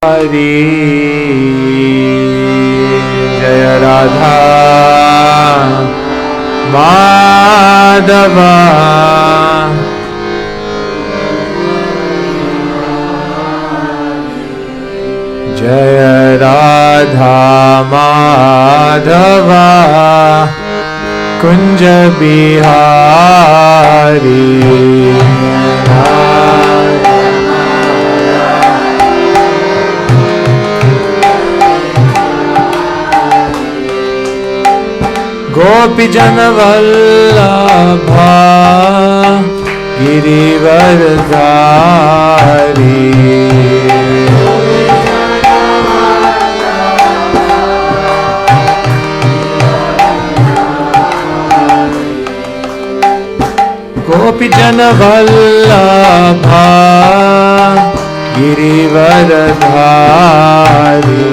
Hari Jaya Radha Madhava Jaya Radha Madhava Kunja Bihari Gopi Jana Vallabha Girivardhari Gopi Jana Vallabha Girivardhari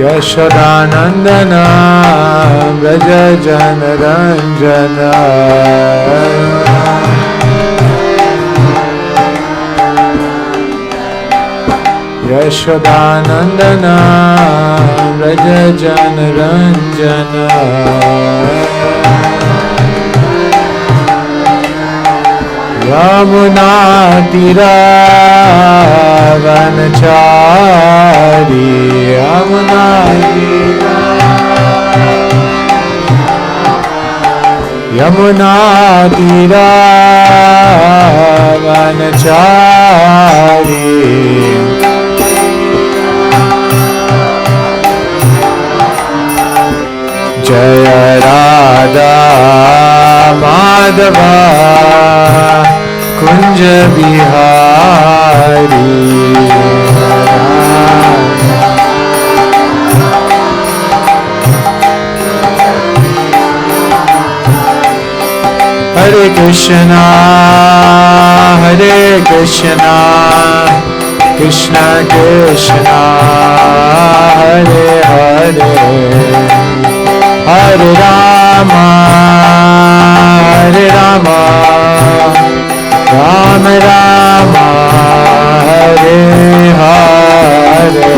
Yashodanandana Braja Jana Ranjana Yashodanandana Braja Jana Ranjana Yamuna Tira Vanachari Yamuna Tira Yamuna Tira Vanachari Jaya Radha Madhava Kunja Bihari Hare Krishna Hare Krishna Krishna Krishna Hare Hare Hare Rama Hare Rama Rama Rama Hare Hare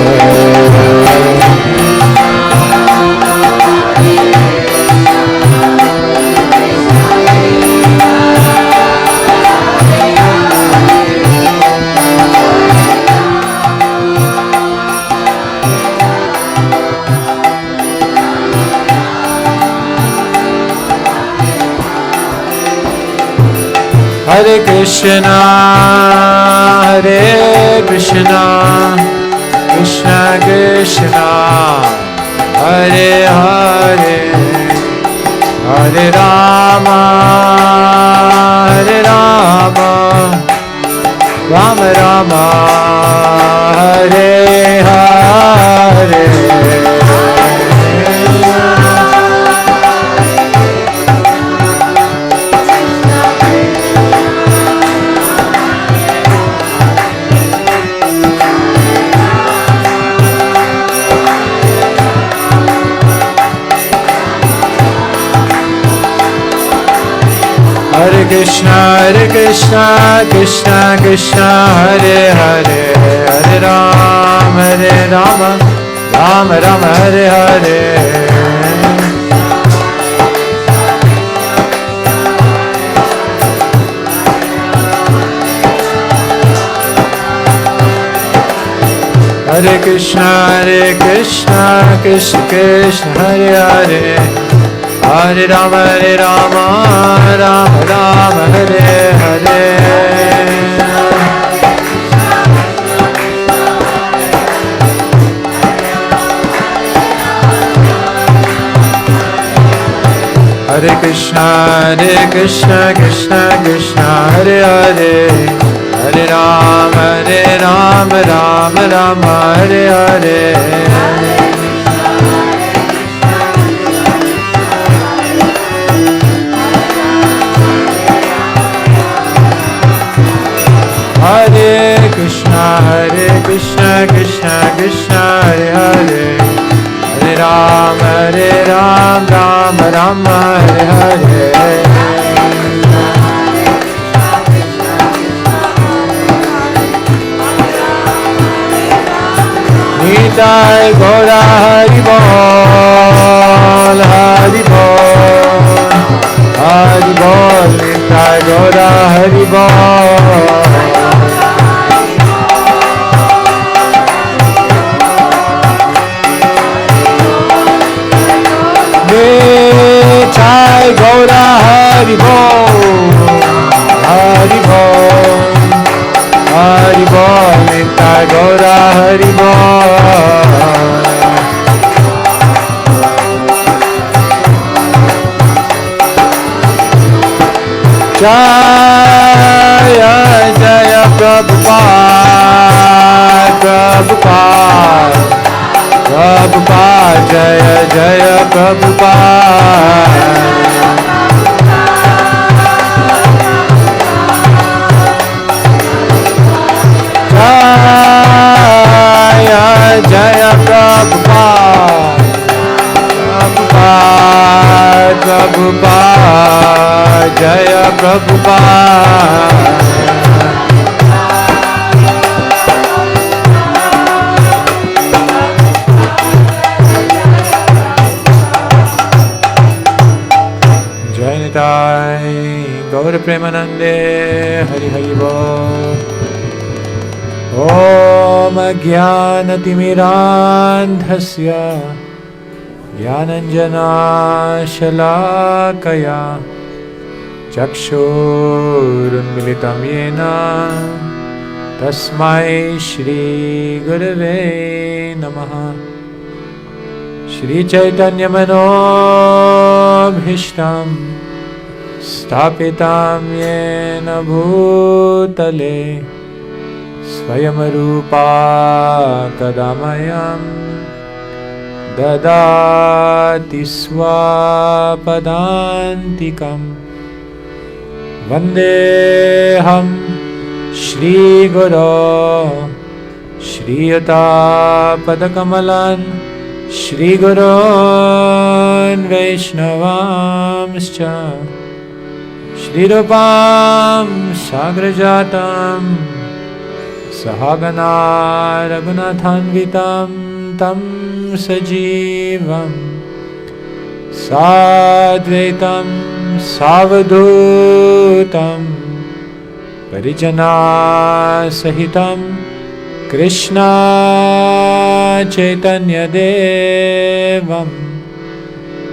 Hare Krishna, Hare Krishna, Krishna Krishna, Hare Hare, Hare Rama, Hare Rama, Rama Rama, Hare Hare. Hare Krishna, Krishna Krishna, Hare Hare, Hare Rama, Rama Rama, Hare Hare. Hare Krishna, Krishna Krishna, Hare Hare, Hare Rama, Rama Rama, Hare Hare. Hare Krishna, Krishna Krishna, Hare Hare, Hare Rama, Rama Rama, Hare Hare. Hare Krishna, Krishna Krishna, Hare Hare, Hare Rama, Rama Ram Ram Hare Hare Nitai Gaura Hari Bol Hari Bol Hari Bol Nitai Gaura Hari Bol Nitai Gaura Hari Bol Hari Bol Hari Bol Nitai Gaura Hari Bol Jaya Jaya Prabhupada Prabhupada Prabhupada Jaya Jaya Prabhupada Jaya Jaya Prabhupada Prabhupada Prabhupada Jaya Prabhupada Jai Nitai Gaur Premanande Hari Hari Bol Om Jnanatimirandhasya Jnananjana Shalakaya Chakshurunmilitam Yena Tasmai Shri Gurave Namaha Shri Chaitanya Manobhishtam Stapitam Yena Bhutale Swayam Rupa Kadamayam Dadati Swapadantikam Vandeham Shri Guru Shri Yata Padakamalan Shri Gurun Vaishnavamscha Shri Rupam Sagrajatam Sahagana Raghunathanvitam Tam Sajivam Sadvaitam Savadhutam Parijana Sahitam Krishna Chaitanya Devam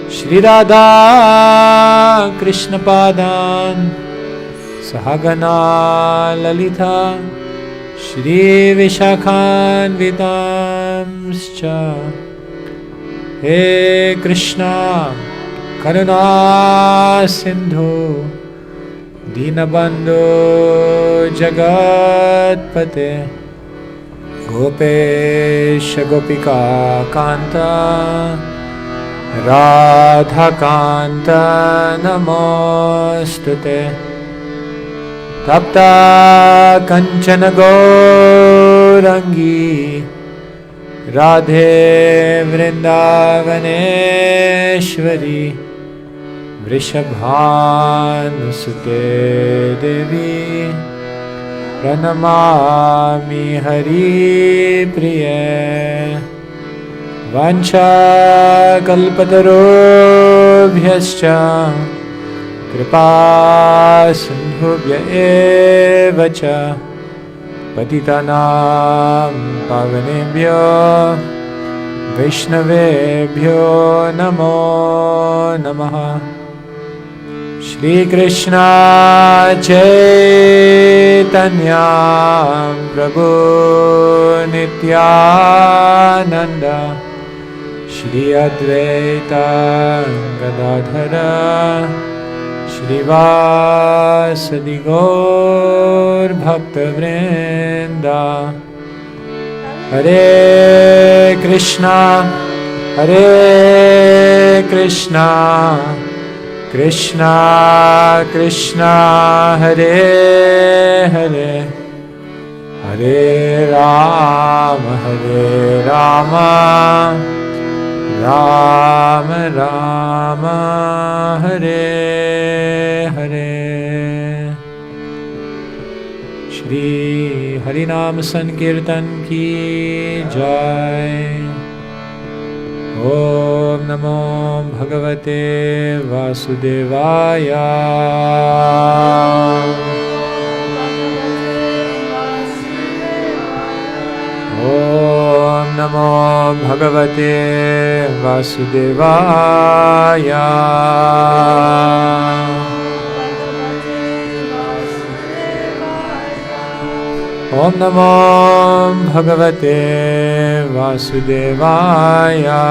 Shri Radha Krishna Padan Sahagana Lalita Shri Vishakhanvitamscha He Krishna Karuna Sindhu Dinabandhu Jagatpate Gopesha Gopika Kanta Radha Kanta Namostute Tapta Kanchana Gaurangi Radhe Vrindavaneshwari Vrishabhanusute Devi Pranamami Hari Priye Vancha Kalpatarobhyascha Kripa Sindhubhya eva cha Patitanam Pavanebhyo Vaishnavebhyo Namo Namaha Shri Krishna Chaitanya Prabhu Nityananda Shri Advaita Gadadhara Shrivasadi Gaur Bhakta Vrinda Hare Krishna Krishna Krishna Hare Hare Hare Rama Rama Rama Hare Hare Shri Harinam Sankirtan Ki Jai Om Namo Bhagavate Vasudevaya Om Namo Bhagavate Vasudevaya Om Namo Bhagavate Vasudevaya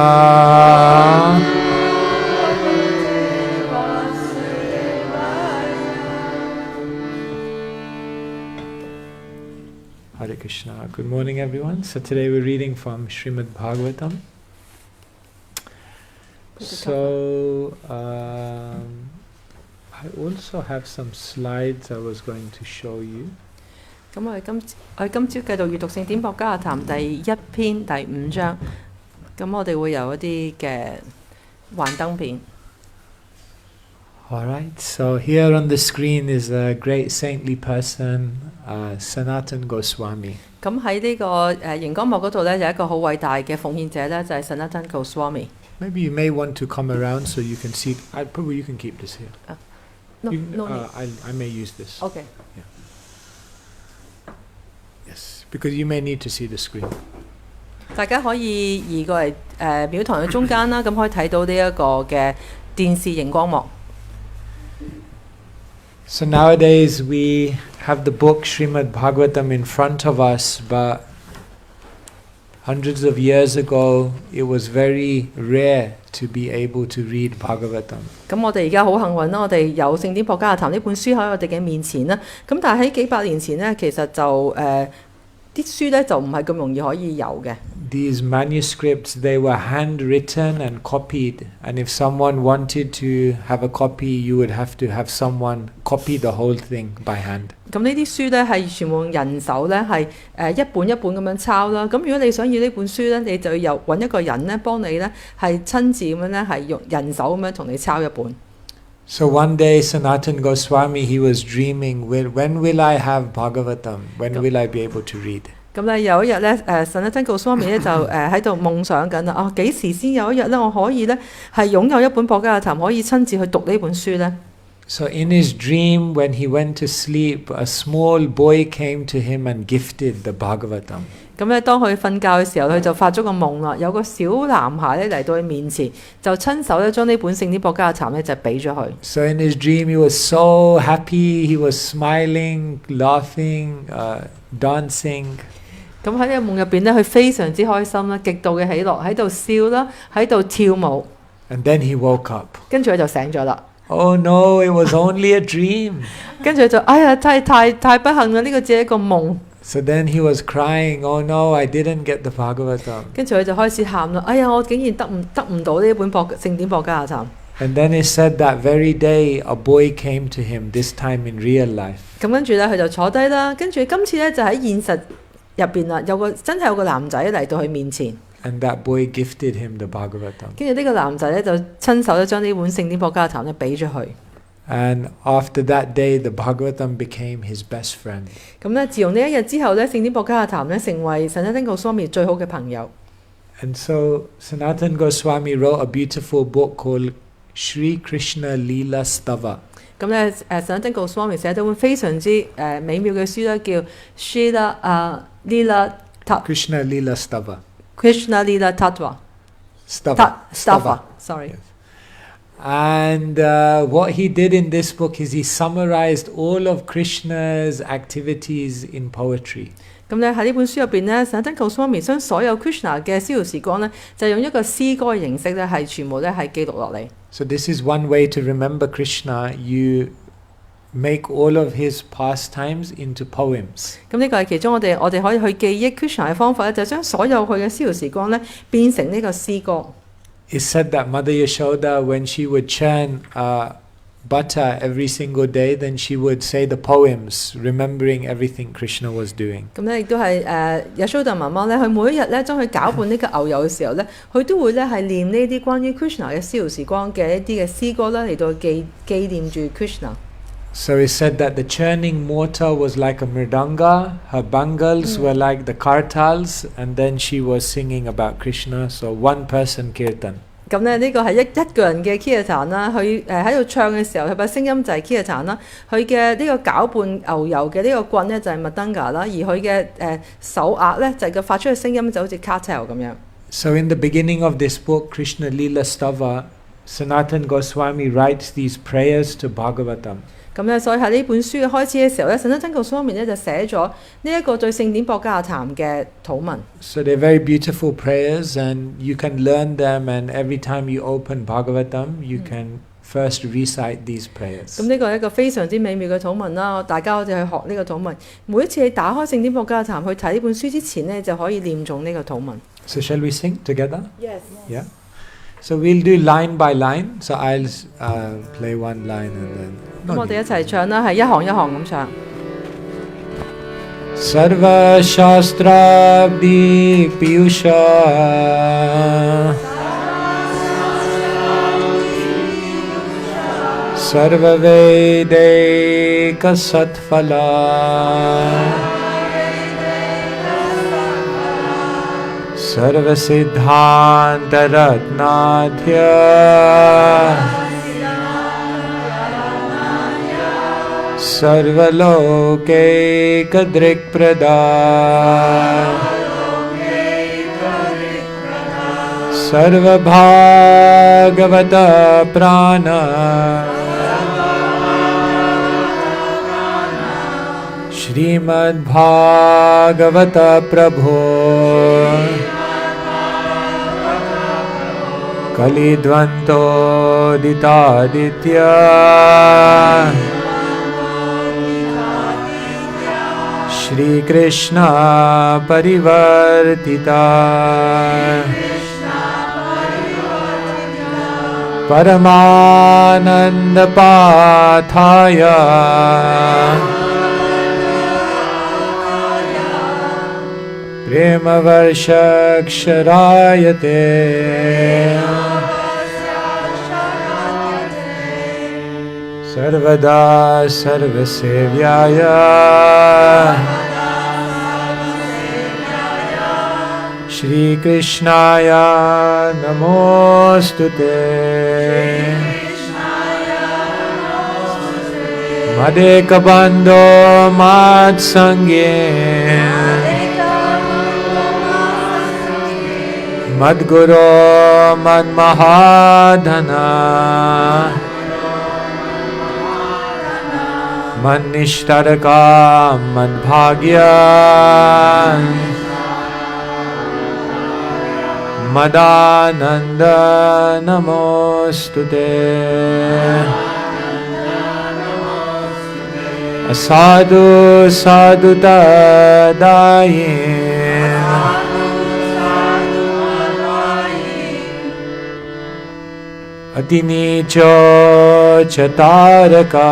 Hare Krishna. Good morning, everyone. So today we're reading from Srimad Bhagavatam. So I also have some slides I was going to show you. 咁我哋今朝繼續閱讀聖典博加談第一篇第5章。咁我哋會有一啲嘅幻燈片。All right. So here on the screen is a great saintly person, Sanatana Goswami. 咁喺呢個熒光幕嗰度咧，有一個好偉大嘅奉獻者咧，就係 Sanatana Goswami。Maybe you may want to come around so you can see. Probably you can keep this here. No, I may use this. Okay. Yeah. Yes, because you may need to see the screen. 大家可以移過嚟廟堂嘅中間啦，咁可以睇到呢一個嘅電視熒光幕。So nowadays we have the book Srimad Bhagavatam in front of us, but hundreds of years ago it was very rare to be able to read Bhagavatam. 咁我哋而家好幸運啦，我哋有聖典博加談呢本書喺我哋嘅面前啦。咁但係喺幾百年前呢，其實就啲書咧就唔係咁容易可以有嘅。These manuscripts, they were handwritten and copied, and if someone wanted to have a copy, you would have to have someone copy the whole thing by hand. 咁呢啲書咧係全部用人手咧係一本一本咁樣抄啦。咁如果你想要呢本書咧，你就要揾一個人咧幫你咧係親自咁樣咧係用人手咁樣同你抄一本。So one day Sanatana Goswami, he was dreaming, when will I have Bhagavatam? When will I be able to read? 咁咧有一日咧Sanatana Goswami咧就喺度夢想緊啦。幾時先有一日咧我可以咧係擁有一本博加談，可以親自去讀呢本書咧？ So in his dream, when he went to sleep, a small boy came to him and gifted the Bhagavatam. 咁咧當佢瞓覺嘅時候，佢就發咗個夢啦。有個小男孩咧嚟到佢面前，就親手咧將呢本聖典博加談咧就俾咗佢。So in his dream, he was so happy. He was smiling, laughing, dancing. 咁喺呢個夢入邊咧，佢非常之開心啦，極度嘅喜樂，喺度笑啦，喺度跳舞。And then he woke up. 跟住佢就醒咗啦。Oh no! It was only a dream. 跟住佢就哎呀，太不幸啦！呢個只係一個夢。So then he was crying. Oh no! I didn't get the Bhagavatam. 跟住佢就開始喊啦！哎呀，我竟然得唔到呢本聖典博加談。And then it said that very day a boy came to him. This time in real life. 咁跟住咧，佢就坐低啦。跟住今次咧就喺現實入邊啦，真係有個男仔嚟到佢面前。And that boy gifted him the Bhagavatam. 跟住呢個男仔咧就親手咧將呢本聖典博加談咧俾咗佢。And after that day, the Bhagavatam became his best friend. 咁咧，自從呢一日之後咧，聖典博加談咧成為Sanatana Goswami最好嘅朋友。And so Sanatana Goswami wrote a beautiful book called Sri Krishna Leela Stava. 咁咧Sanatana Goswami寫咗本非常之美妙嘅書咧，叫 Krishna Leela Stava. Krishna Leela Tattva. Stava. Sorry. Yes. And what he did in this book is he summarized all of Krishna's activities in poetry. 咁咧喺呢本書入邊咧，Sanatana Goswami將所有 Krishna 嘅逍遙時光咧，就用一個詩歌嘅形式咧，係全部咧係記錄落嚟。So this is one way to remember Krishna. You make all of his pastimes into poems. 咁呢個係其中我哋可以去記憶 Krishna 嘅方法咧，就將所有佢嘅逍遙時光咧變成呢個詩歌。It's said that Mother Yashoda, when she would churn butter every single day, then she would say the poems, remembering everything Krishna was doing. 咁咧亦都係Yashoda媽媽咧，佢每一日咧將佢攪拌呢個牛油嘅時候咧，佢都會咧係念呢啲關於 Krishna 嘅逍遙時光嘅一啲嘅詩歌啦，嚟到紀念住 Krishna。So it said that the churning mortar was like a mridanga, her bangals were like the kartals, and then she was singing about Krishna. So one person kirtan. 咁咧呢個係一個人嘅 kirtan 啦，佢喺度唱嘅時候，佢把聲音就係 kirtan 啦，佢嘅呢個攪拌牛油嘅呢個棍咧就係 mridanga 啦，而佢嘅手額咧就係佢發出嘅聲音就好似 kartal 咁樣。So in the beginning of this book, Krishna Lila Stava, Sanatana Goswami writes these prayers to Bhagavatam. 咁咧，所以喺呢本書嘅開始嘅時候咧，神真真告方面咧就寫咗呢一個對聖典博加談嘅禱文。So they're very beautiful prayers, and you can learn them. And every time you open Bhagavatam, you can first recite these prayers. 咁呢個係一個非常之美妙嘅禱文啦，大家我哋去學呢個禱文。每一次你打開聖典博加談去睇呢本書之前呢，就可以念誦呢個禱文。So shall we sing together? Yes. Yeah. So we'll do line by line. So I'll play one line and then. 咁我哋一齊唱啦，係一行一行咁唱。Sarva Shastrabdi Piyusha Sarva Vedeka Satphala Sarva Siddhanta Ratnadhya Sarvalokekadrikprada Sarvabhagavata prana Srimad Bhagavata Prabhu Kalidvanto Ditaditya Shri Krishna Parivartita Paramananda Pathaya Prema Varshaksharayate Sarvada Sarvasevyaya Shri Krishnaya Namostute Madeka Bando Matsangye Madguru Madmahadhana Manishtaraka Madbhagya Madananda Namostute Asadu Sadhu Tadayin Atinicho Chataraka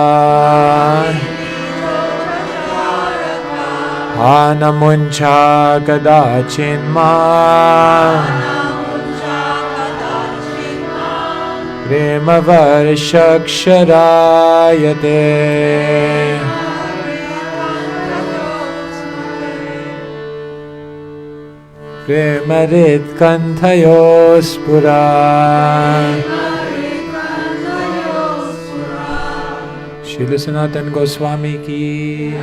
Hanamuncha Kadachinma Prema Varshaksharayate Prema Ritkanthayospura Srila Sanatana Goswami ki.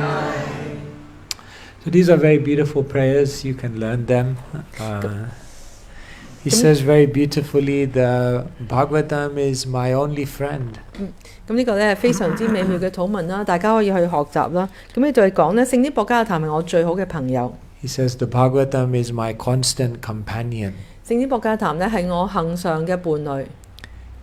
So these are very beautiful prayers. You can learn them. He says very beautifully, the Bhagavatam is my only friend. 咁呢個咧係非常之美妙嘅禱文啦，大家可以去學習啦。咁呢度係講咧，聖典博加談係我最好嘅朋友。He says the Bhagavatam is my constant companion. 聖典博加談咧係我行上嘅伴侶。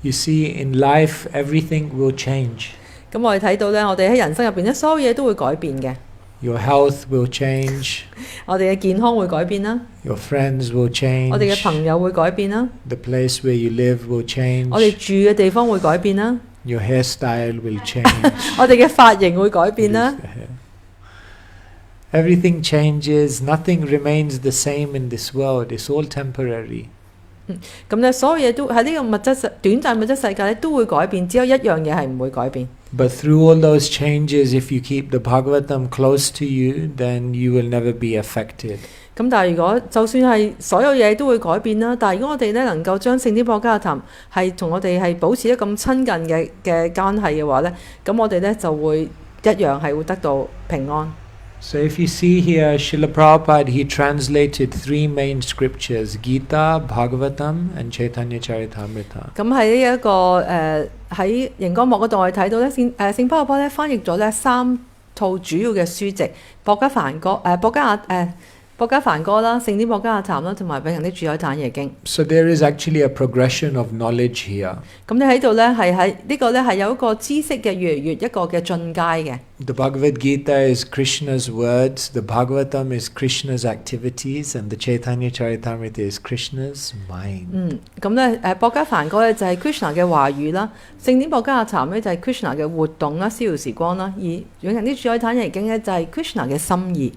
You see, in life, everything will change. 咁我哋睇到咧，我哋喺人生入邊咧，所有嘢都會改變嘅。Your health will change. 我哋嘅健康會改變啦。Your friends will change. 我哋嘅朋友會改變啦。The place where you live will change. 我哋住嘅地方會改變啦。Your hairstyle will change. 我哋嘅髮型會改變啦。 Everything changes. Nothing remains the same in this world. It's all temporary. 咁咧，所有嘢都喺呢個短暫物質世界咧都會改變，只有一樣嘢係唔會改變。 But through all those changes, if you keep the Bhagavatam close to you, then you will never be affected. 咁但係如果就算係所有嘢都會改變啦，但係如果我哋咧能夠將聖典博伽談係同我哋係保持一咁親近嘅關係嘅話咧，咁我哋咧就會一樣係會得到平安。 So if you see here, Srila Prabhupada, he translated 3 main scriptures, Gita, Bhagavatam and Chaitanya Charitamrita. 咁喺呢一個喺熒光幕嗰度，我哋睇到咧聖巴巴咧翻譯咗咧3套主要嘅書籍，博伽梵歌啦、聖典博伽談啦，同埋永恆的主宰坦耶經。 So there is actually a progression of knowledge here. 咁你喺度咧係喺呢個咧係有一個知識嘅越嚟越一個嘅進階嘅。 The Bhagavad Gita is Krishna's words, the Bhagavatam is Krishna's activities, and the Chaitanya Charitamrita is Krishna's mind. 咁咧博伽梵歌咧就係 Krishna 嘅話語啦，聖典博伽談咧就係 Krishna 嘅活動啦、逍遙時光啦，而永恆的主宰坦耶經咧就係 Krishna 嘅心意。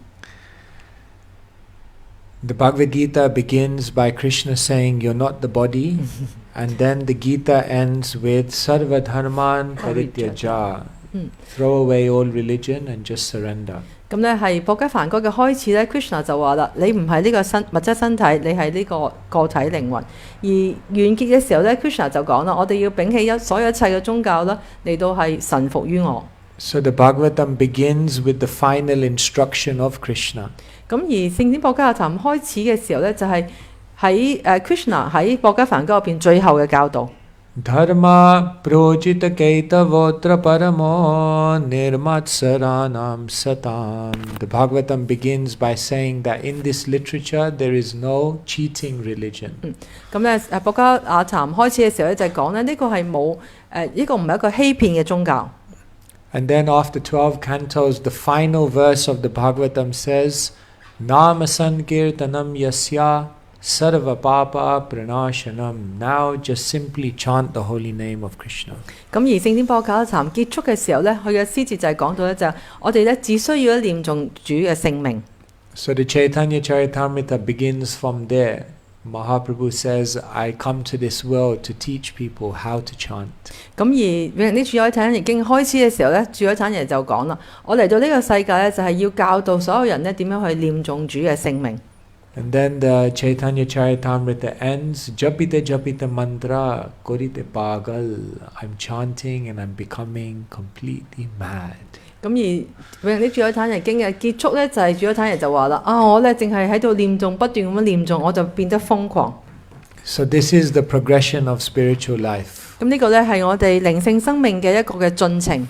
The Bhagavad Gita begins by Krishna saying, "You're not the body," and then the Gita ends with "Sarva dharman parityaja." Throw away all religion and just surrender. 咁咧係博伽梵歌嘅開始咧 ，Krishna 就話啦：你唔係呢個物質身體，你係呢個個體靈魂。而完結嘅時候咧 ，Krishna 就講啦：我哋要摒棄所有一切嘅宗教啦，嚟到係臣服於我。 So the Bhagavatam begins with the final instruction of Krishna. 咁而聖典博伽談開始嘅時候咧，就係喺Krishna 喺博伽梵歌入邊最後嘅教導。 Dharma projita kaitavotra paramo nirmatsaranam satam. The Bhagavatam begins by saying that in this literature there is no cheating religion. 咁咧博伽談開始嘅時候咧就係講咧呢個係冇呢個唔係一個欺騙嘅宗教。 And then after 12 cantos, the final verse of the Bhagavatam says, Nama sankirtanam yasya sarva papa pranashanam. Now just simply chant the holy name of Krishna. 咁而聖典博伽談結束嘅時候咧，佢嘅詩節就係講到咧就係我哋咧只需要念誦主嘅聖名。 So the Chaitanya Charitamrita begins from there. Mahaprabhu says, I come to this world to teach people how to chant. 咁而永恆的主宰坦耶經開始嘅時候咧，主宰坦耶就講啦：我嚟到呢個世界咧，就係要教導所有人咧點樣去念誦主嘅聖名。 And then the Chaitanya Charitamrita ends, Japita Japita mantra korite pagal. I'm chanting and I'm becoming completely mad. 咁而永恆的主宰坦耶經嘅結束咧，就係主宰坦耶就話啦：我咧淨係喺度念誦，不斷咁樣念誦，我就變得瘋狂。 So this is the progression of spiritual life. 咁呢個咧係我哋靈性生命嘅一個嘅進程。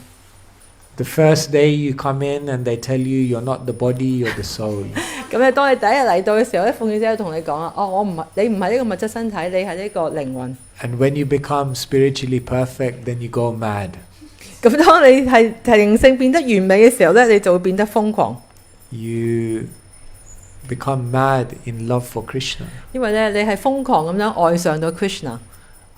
The first day you come in and they tell you you're not the body, you're the soul. 咁咧，當你第一日嚟到嘅時候咧，奉獻者同你講啊：我唔係你唔係呢個物質身體，你係呢個靈魂。 And when you become spiritually perfect, then you go mad. 咁當你係靈性變得完美嘅時候咧，你就會變得瘋狂。 You become mad in love for Krishna. 因為咧，你係瘋狂咁樣愛上到 Krishna。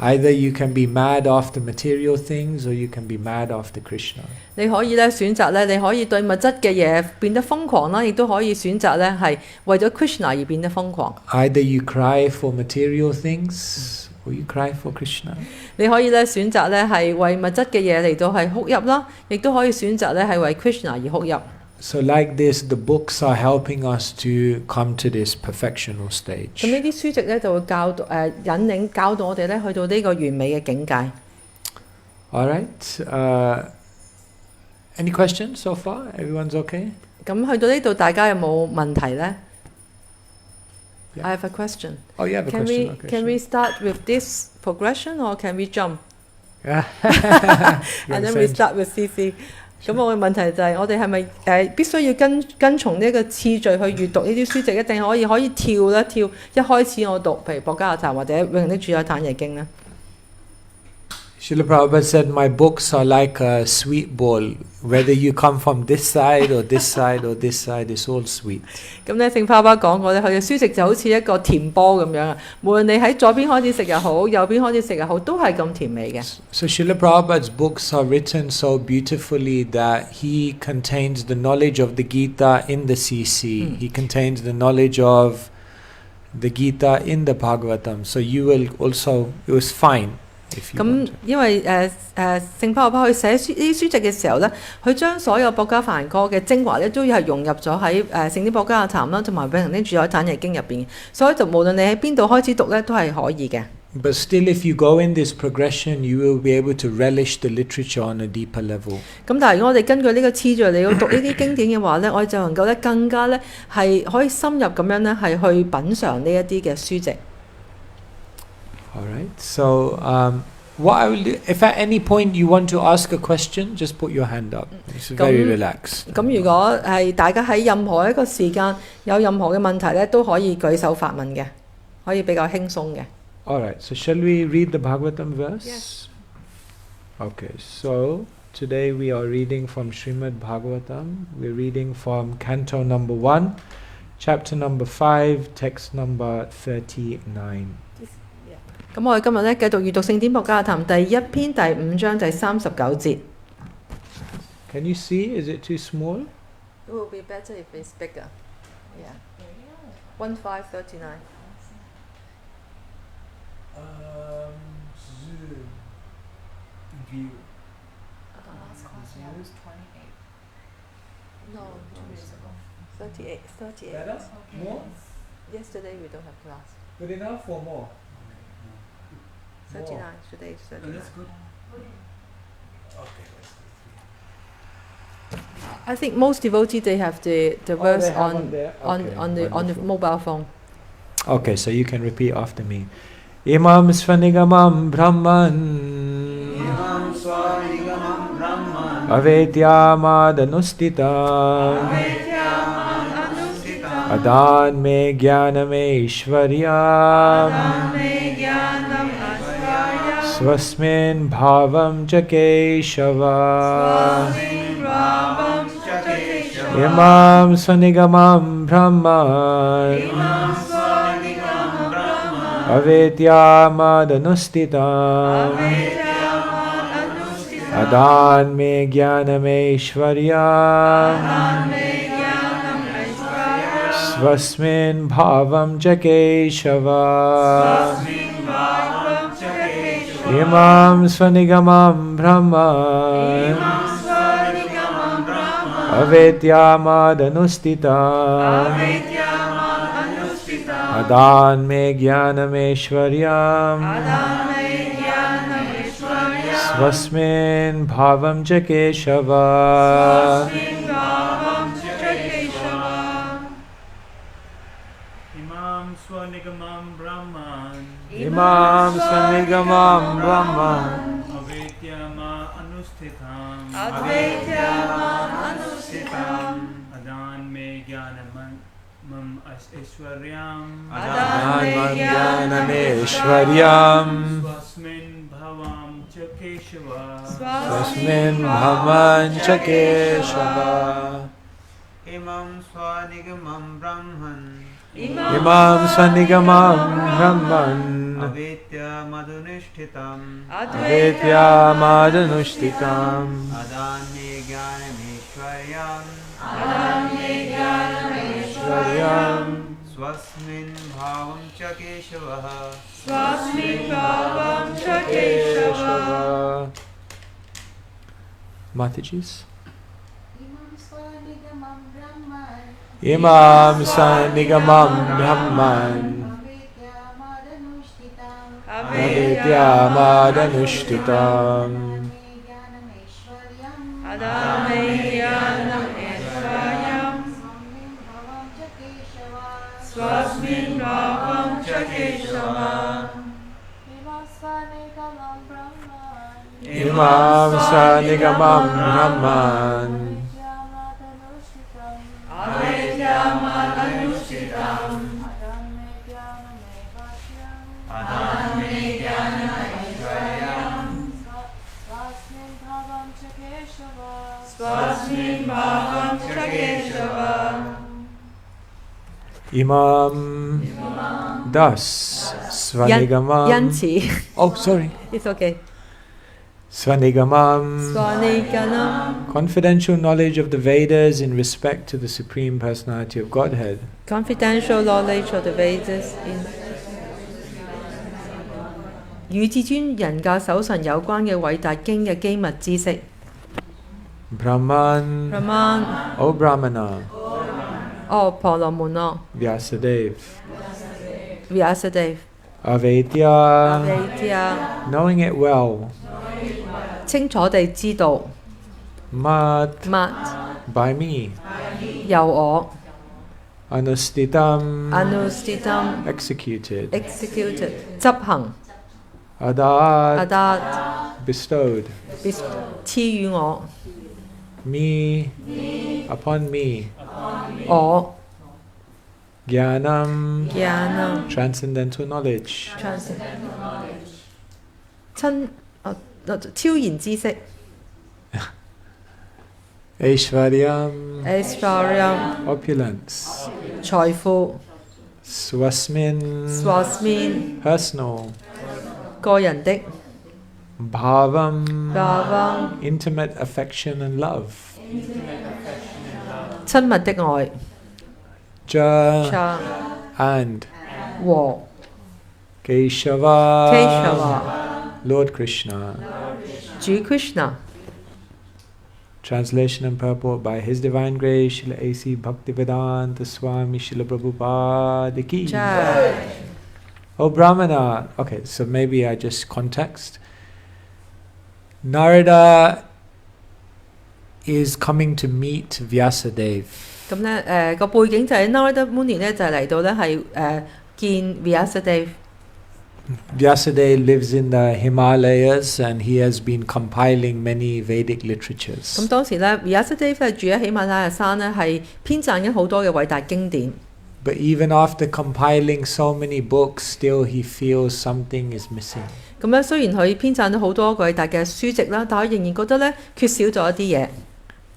Either you can be mad after material things or you can be mad after Krishna. 你可以咧選擇咧，你可以對物質嘅嘢變得瘋狂啦，亦都可以選擇咧係為咗 Krishna 而變得瘋狂。 Either you cry for material things or you cry for Krishna. 你可以咧選擇咧係為物質嘅嘢嚟到係哭泣啦，亦都可以選擇咧係為 Krishna 而哭泣。 So like this, the books are helping us to come to this perfectional 咁 stage. 呢啲書籍咧就會引領教導我哋咧去到呢個完美嘅境界。 All right. Any questions so far? Everyone's okay? 咁去到呢度，大家有冇問題咧 Yeah. I have a question. Oh, you have a Can question. we Okay, can sure. we start with this progression or can we jump? Yeah. And then we start with CC. 咁我嘅問題就係我哋係咪必須要跟從呢一個次序去閱讀呢啲書籍，一定可以跳一開始我讀譬如博伽談或者永恆的主宰坦耶經呢？ Srila Prabhupada said, my books are like a sweet ball. Whether you come from this side or this side or this side, it's all sweet. 咁咧，聖爸爸講過咧，佢嘅書籍就好似一個甜波咁樣啊，無論你喺左邊開始食又好，右邊開始食又好，都係咁甜美嘅。So Srila Prabhupada's books are written so beautifully that he contains the knowledge of the Gita in the CC. He contains the knowledge of the Gita in the Bhagavatam. So you will also, it was fine. 咁因為聖爸爸去寫呢啲書籍嘅時候咧，佢將所有博家梵歌嘅精華咧，都係融入咗喺聖經博家談啦，同埋永恆的住海坦日經入邊，所以就無論你喺邊度開始讀咧，都係可以嘅。But still, if you go in this progression, you will be able to relish the literature on a deeper level. 咁但係如果我哋根據呢個次序嚟到讀呢啲經典嘅話咧，我哋就能夠咧更加咧係可以深入咁樣咧係去品嚐呢一啲嘅書籍。All right. So, what I will do, if at any point you want to ask a question, just put your hand up. It's very relaxed. 咁如果係大家喺任何一個時間有任何嘅問題咧，都可以舉手發問嘅，可以比較輕鬆嘅。All right. So, shall we read the Bhagavatam verse? Yes. Okay. So, today we are reading from Srimad Bhagavatam. We're reading from Canto number 1, chapter number 5, text number 39. 咁我哋今日咧繼續閱讀聖典博家談第1篇第5章第39節。Can you see? Is it too small? It will be better if it's bigger. Yeah. 1539. Zoom view. The last class we had was 28. No, 2 minutes ago. 38. 38. Better? Okay. More? Yesterday we don't have class. Good enough or more? 39. Today is 39. That's good. Okay. I think most devotees they have the verse they have on there? on Okay, on the wonderful. mobile phone. Okay, so you can repeat after me. Imam Svanigamam Brahman Avedyamadhanustita Adan me jnanam Ishvaryam Swasmin bhavam cha Keshava Imam Svanigamam Brahman Avedyamadhanustita Adan me jnanam Ishvaryam Swasmin bhavam cha Keshava Imam Svanigamam Brahman Avedyamadhanustita Adan me jnanam Ishvaryam Swasmin bhavam cha Keshava Imam Swanigamam Brahman Imam Svanigamam Brahman Avedyaman Adan me jnanam Ishvaryam Ishvaryam Swasmin bhavam cha Keshava Swasmin bhavan cha Keshava Imam Swanigamam Brahman Imam Svanigamam Brahman Avedyamadhanusthitam Avedyamadhanusthitam Adan me jnanam Ishvaryam Swasmin bhavam cha Keshava Keshava. Mataji's. Imam Sanigamam Brahman Avedyamadhanusthitam Swasmin bhavam cha Keshava. Imam Sanigamam Brahman Avedyamadhanusthitam Ch. Keshava. Swasmin bhavam cha Keshava. Imam das 因 Svanigamam. 此 Oh, sorry. it's okay. Svanigamam. Swaniganam. Confidential knowledge of the Vedas in respect to the Supreme Personality of Godhead. Confidential knowledge of the Vedas in 與至尊人格守神有關嘅偉大經嘅機密知識。 Brahman. Brahman， O Brahmana. 哦，婆羅門咯 Vyasadeva. ，Vyasadeva， Avedya. Avedya， Knowing it well. 清楚地知道 Mat. 乜 By me. 由我 Anustitam. Anustitam Executed. executed 執行 Adat. Adat Bestowed. 賜予我 Me. Upon me. 我 Jnanam. Jnanam Transcendental knowledge. 超然知識 Aishvaryam. Aishvaryam Opulence. 財富 Swasmin. Swasmin Personal. 個人的 Bhavam. Bhāvam Intimate affection and love. 親密的愛 Ja. Cha And 和 Keshava. Keshava Lord Krishna. 主 Krishna Translation and purport by His Divine Grace, Srila A.C. Bhaktivedanta Swami, Srila Prabhupada Ki. Jai. Oh Brahmana. Okay, so maybe I just context. Narada is coming to meet Vyasadeva. 咁咧個背景就係 Narada Muni 咧就嚟到咧係見 Vyasadeva。 Vyasadeva lives in the Himalayas and he has been compiling many Vedic literatures. 咁當時咧 Vyasadeva 咧住喺喜馬拉雅山咧係編撰緊好多嘅偉大經典。 But even after compiling so many books, still he feels something is missing. 咁咧雖然佢編撰咗好多偉大嘅書籍啦，但係佢仍然覺得咧缺少咗一啲嘢。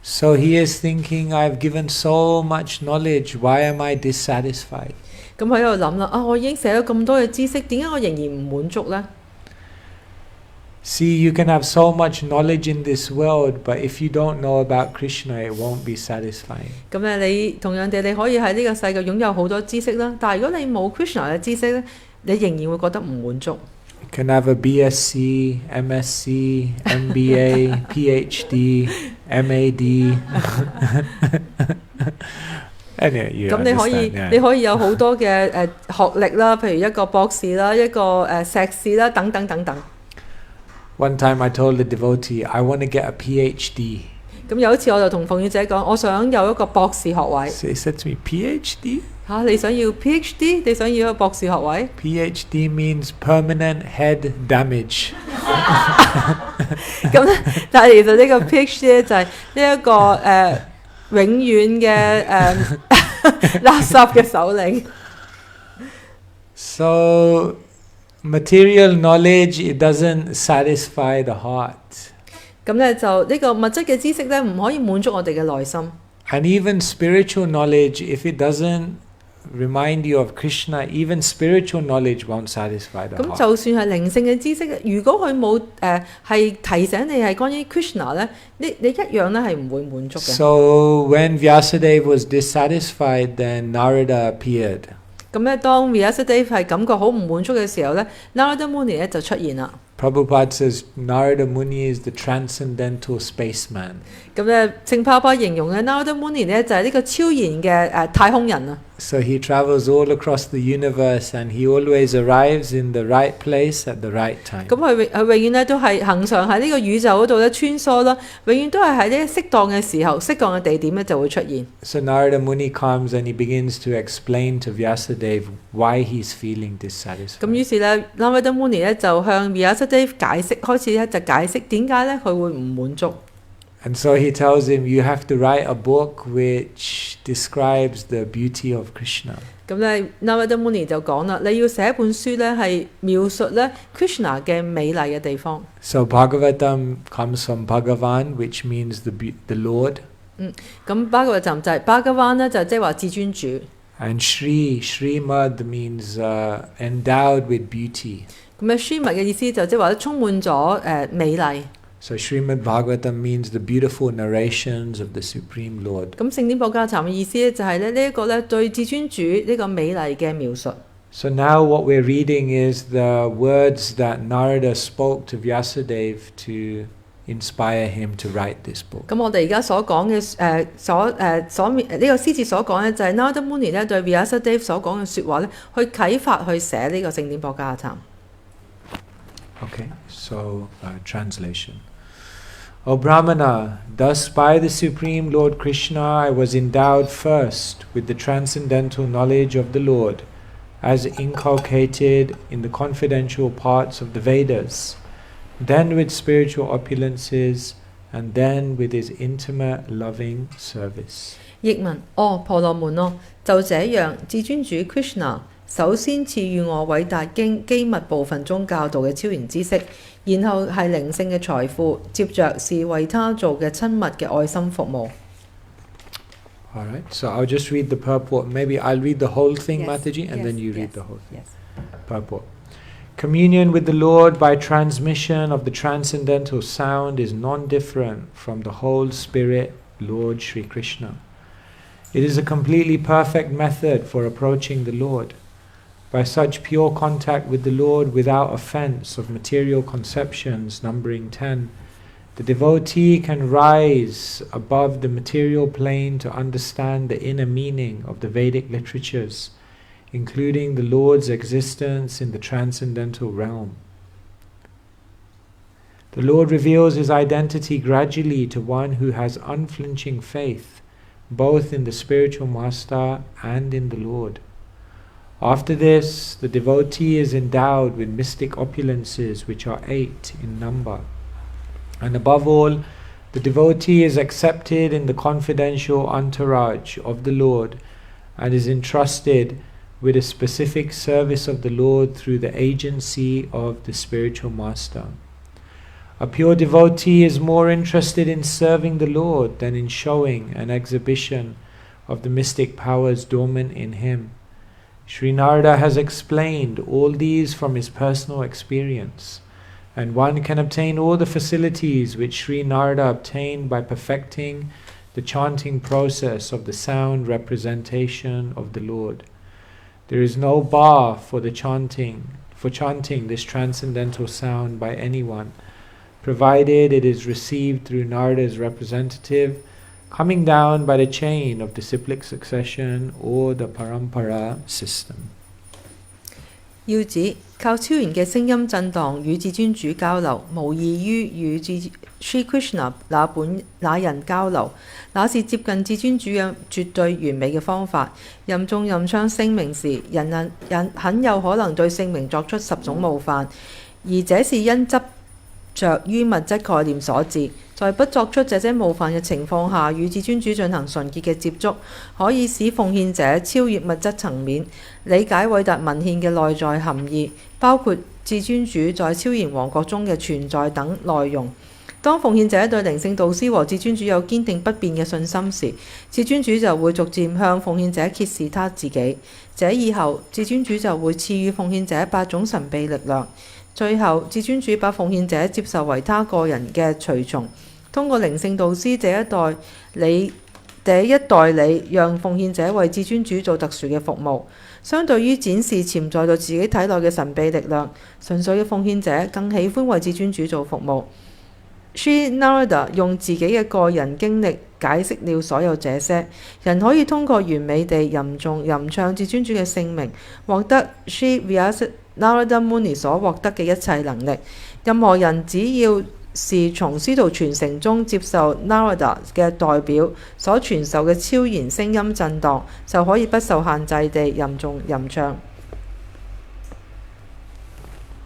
So he is thinking, I've given so much knowledge, why am I dissatisfied? 咁佢喺度諗啦，我已經寫咗咁多嘅知識，點解我仍然唔滿足呢？ See, you can have so much knowledge in this world, but if you don't know about Krishna, it won't be satisfying. 咁咧，你同樣地，你可以喺呢個世界擁有好多知識啦，但係如果你冇 Krishna 嘅知識咧，你仍然會覺得唔滿足。 You can have a BSc, MSc, MBA, PhD, MAD. Anyway, you 咁你可以 understand, 你 yeah. 可以有好多嘅學歷啦，譬如一個博士啦，一個碩士啦，等等等等。 One time I told the devotee, I want to get a PhD. 咁有一次我就同鳳小姐講，我想有一個博士學位。 So he said to me, PhD? 你想要 PhD？ 你想要一個博士學位？ PhD means permanent head damage. 咁咧，但係其實呢個 PhD 咧就係呢一個永遠嘅垃圾嘅首領。 So, material knowledge, it doesn't satisfy the heart. 咁咧就呢個物質嘅知識咧，唔可以滿足我哋嘅內心。 And even spiritual knowledge, if it doesn't remind you of Krishna, even spiritual knowledge won't satisfy the 咁 heart. 就算係靈性嘅知識，如果佢冇係提醒你係關於 Krishna 咧，你一樣咧係唔會滿足嘅。 So, when Vyasadeva was dissatisfied, then Narada appeared. 咁咧，當 Vyasadeva 係感覺好唔滿足嘅時候咧 ，Narada Muni 咧就出現啦。 Prabhupada says Narada Muni is the transcendental spaceman. 咁咧，聖帕巴形容咧 Narada Muni 咧就係呢個超然嘅太空人啊。 So he travels all across the universe and he always arrives in the right place at the right time. 咁佢永遠咧都係恆常喺呢個宇宙嗰度咧穿梭啦，永遠都係喺呢適當嘅時候、適當嘅地點咧就會出現。 So Narada Muni comes and he begins to explain to Vyasadeva why he's feeling 咁 dissatisfied. 於是咧 Narada Muni 咧就向 Vyasadeva 開始咧就解釋點解咧佢會唔滿足。And so he tells him, you have to write a book which describes the beauty of Krishna. 咁咧 Narada Muni 就講啦，你要寫一本書咧係描述咧 Krishna 嘅美麗嘅地方。So Bhagavatam comes from Bhagavan, which means the Lord. 咁 Bhagavatam 就係 Bhagavan 咧，就即係話至尊主。And Srimad means endowed with beauty. 咁咧 Srimad 嘅意思就即係話充滿咗美麗。So Srimad Bhagavatam means the beautiful narrations of the Supreme Lord. 咁聖典Bhagavatam嘅意思咧就係咧呢一個咧對至尊主呢個美麗嘅描述。So now what we're reading is the words that Narada spoke to Vyasadeva to inspire him to write this book. 咁我哋而家所講嘅呢個詩詞所講咧就係 Narada Muni 咧對 Vyasadeva 所講嘅説話咧，去啟發去寫呢個聖典Bhagavatam。Okay, so translation. O Brahmana, thus by the Supreme Lord Krishna I was endowed first with the transcendental knowledge of the Lord, as inculcated in the confidential parts of the Vedas, then with spiritual opulences, and then with his intimate loving service. 譯文：婆羅門咯，就這樣，至尊主 Krishna 首先賜予我偉大經機密部分中教導嘅超然知識，然後係靈性嘅財富，接着是為他做嘅親密嘅愛心服務。All right, so I'll just read the purport. Maybe I'll read the whole thing, Mataji, and then you read the whole thing. Purport. Communion with the Lord by transmission of the transcendental sound is non-different from the whole Spirit, Lord Sri Krishna. It is a completely perfect method for approaching the Lord. By such pure contact with the Lord without offense of material conceptions numbering 10, the devotee can rise above the material plane to understand the inner meaning of the Vedic literatures, including the Lord's existence in the transcendental realm. The Lord reveals his identity gradually to one who has unflinching faith, both in the spiritual master and in the Lord. After this, the devotee is endowed with mystic opulences which are 8 in number. And above all, the devotee is accepted in the confidential entourage of the Lord and is entrusted with a specific service of the Lord through the agency of the spiritual master. A pure devotee is more interested in serving the Lord than in showing an exhibition of the mystic powers dormant in him. Sri Narada has explained all these from his personal experience, and one can obtain all the facilities which Sri Narada obtained by perfecting the chanting process of the sound representation of the Lord. There is no bar for chanting this transcendental sound by anyone, provided it is received through Narada's representative, coming down by the chain of disciplic succession or the parampara system. 要指靠超然嘅聲音震盪與至尊主交流，無異於與Sri Krishna 那人交流，那是接近至尊主嘅絕對完美嘅方法。吟誦吟唱聖名時，人很有可能對聖名作出10種冒犯，而這是因執着於物質概念所致。在不作出這些冒犯嘅情況下，與至尊主進行純潔嘅接觸，可以使奉獻者超越物質層面，理解偉大文獻嘅內在含義，包括至尊主在超然王國中嘅存在等內容。當奉獻者對靈性導師和至尊主有堅定不變嘅信心時，至尊主就會逐漸向奉獻者揭示他自己。這以後，至尊主就會賜予奉獻者8種神秘力量。最後，至尊主把奉獻者接受為他個人嘅隨從，通過靈性導師這一代理，讓奉獻者為至尊主做特殊嘅服務。相對於展示潛在到自己體內嘅神秘力量，純粹嘅奉獻者更喜歡為至尊主做服務。Sri Narada 用自己嘅個人經歷解釋了所有這些。人可以通過完美地吟誦吟唱至尊主嘅聖名，獲得 Sri Narada Muni 所獲得嘅一切能力。任何人只要是從師徒傳承中接受 Narada 嘅代表所傳授嘅超然聲音震盪，就可以不受限制地吟誦吟唱。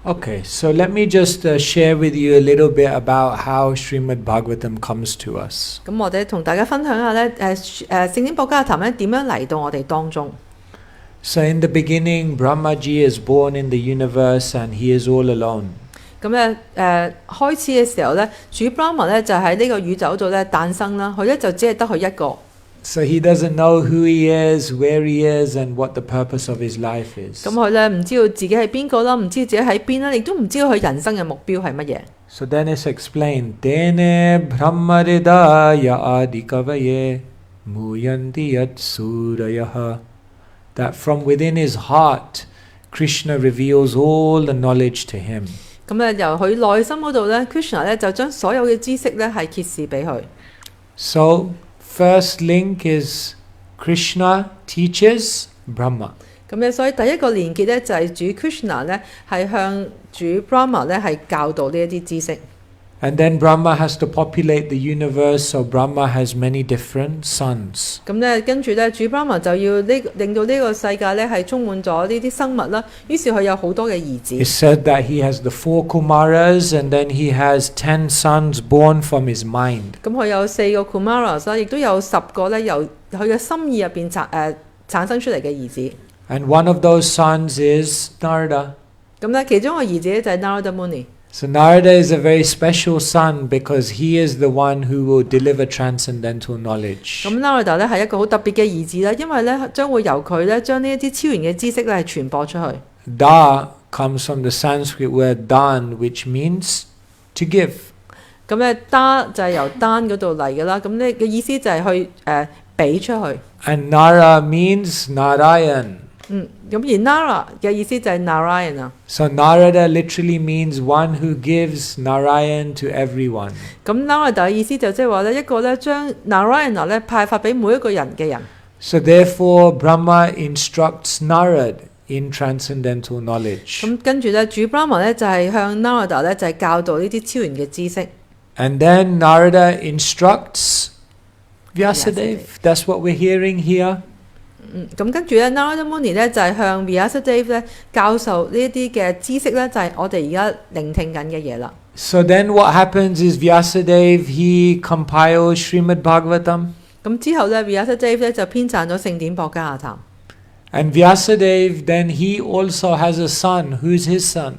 Okay, so let me just share with you a little bit about how Srimad Bhagavatam comes to us. 咁我哋同大家分享下咧，聖經寶加談咧點樣嚟到我哋當中。So in the beginning, Brahmaji is born in the universe and he is all alone. 咁咧開始嘅時候咧，主 Brahma 咧就喺呢個宇宙度咧誕生啦，佢咧就只係得佢一個。So he doesn't know who he is, where he is, and what the purpose of his life is. 咁佢咧唔知道自己係邊個啦，唔知道自己喺邊啦，亦都唔知道佢人生嘅目標係乜嘢。So then it's explained, Tene brahmaridaya adikavaye muyanti yat surayaha. That from within his heart, Krishna reveals all the knowledge to him. 咁咧由佢內心嗰度咧 ，Krishna 咧就將所有嘅知識咧係揭示俾佢。So first link is Krishna teaches Brahma. 咁咧，所以第一個連結咧就係主 Krishna 咧係向主 Brahma 咧係教導呢一啲知識。And then Brahma has to populate the universe, so Brahma has many different sons. 咁咧跟住咧主 Brahma 就要令到呢個世界咧係充滿咗呢啲生物啦，於是佢有好多嘅兒子。It's said that he has the 4 Kumaras and then he has 10 sons born from his mind. 咁佢有4個 Kumaras 啦，亦都有10個咧由佢嘅心意入邊產生出嚟嘅兒子。And one of those sons is Narada. 咁咧其中一個兒子咧就係 Narada Muni。So Narada is a very special son because he is the one who will deliver transcendental knowledge. 咁 Narada 咧係一個好特別嘅兒子啦，因為咧將會由佢咧將呢一啲超然嘅知識咧係傳播出去。Da comes from the Sanskrit word dan, which means to give. 咁咧 da 就係由丹嗰度嚟嘅啦，咁呢嘅意思就係去俾出去。And Nara means Narayan. 咁而 Nara 嘅意思就係 Narayan 啊。So Narada literally means one who gives Narayan to everyone. 咁 Narada 嘅意思就即係話咧一個咧將 Narayana 咧派發俾每一個人嘅人。So therefore Brahma instructs Narad in transcendental knowledge. 咁跟住咧主 Brahma 咧就係向 Narada 咧就係教導呢啲超然嘅知識。And then Narada instructs Vyasadeva. That's what we're hearing here. 咁跟住咧 Narada Muni 咧就係向 Vyasadeva 咧教授呢一啲嘅知識咧，就係我哋而家聆聽緊嘅嘢啦。So then what happens is Vyasadeva, he compiles Srimad Bhagavatam. 咁之後咧 Vyasadeva 咧就編撰咗聖典博加亞談。And Vyasadeva, then he also has a son. Who's his son?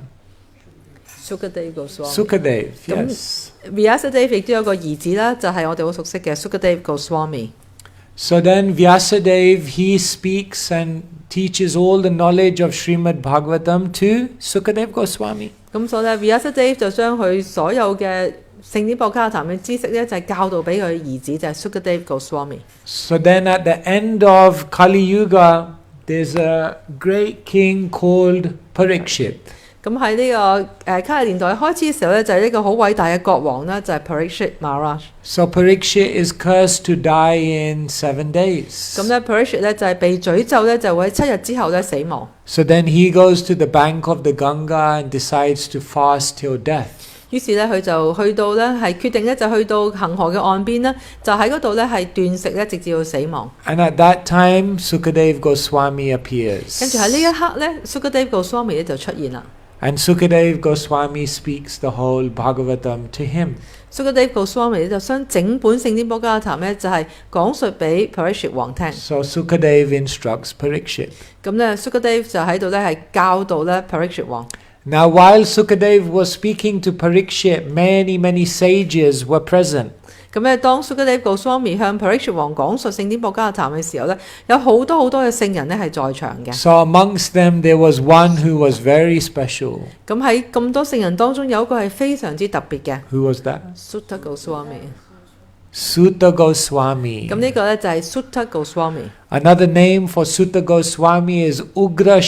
Sukadeva Goswami。Sukadeva, yes. Vyasadeva 亦都有個兒子啦，就係我哋好熟悉嘅 Sukadeva Goswami。So then Vyasadeva, he speaks and teaches all the knowledge of Srimad Bhagavatam to Sukadeva Goswami. 咁所以咧 Vyasadeva 就將佢所有嘅聖典博加亞談嘅知識咧，就係教導俾佢兒子，就係 Sukadeva Goswami。So then at the end of Kali Yuga, there's a great king called Parikshit. 咁喺呢個卡利年代開始嘅時候咧，就係呢個好偉大嘅國王啦，就係 Parikshit Maharaj。So Parikshit is cursed to die in 7 days. 咁咧 Parikshit 咧就係被詛咒咧，就會喺7日之後咧死亡。So then he goes to the bank of the Ganga and decides to fast till death. 於是咧佢就去到咧係決定咧就去到恒河嘅岸邊咧，就喺嗰度咧係斷食咧，直至到死亡。And at that time, Sukadeva Goswami appears. 跟住喺呢一刻咧 Sukadeva Goswami 咧就出現啦。And Sukadeva Goswami speaks the whole Bhagavatam to him. Sukadeva Goswami 咧就將整本聖典博加亞談咧就係講述俾 Parikshit 王聽。So Sukadeva instructs Parikshit. 咁咧 Sukadeva 就喺度咧係教導咧 Parikshit 王。Now while Sukadeva was speaking to Parikshit, many sages were present. 咁咧，當 Sukadeva Goswami 向 Parikshit 王講述聖典博加亞談嘅時候咧，有好多嘅聖人咧係在場嘅。So amongst them there was one who was very special. 咁喺咁多聖人當中，有一個係非常之特別嘅 Who was that? Sutta Goswami。Sutta Goswami. 咁呢個咧就係 Sutta Goswami。 Another name for Sutta Goswami is Ugra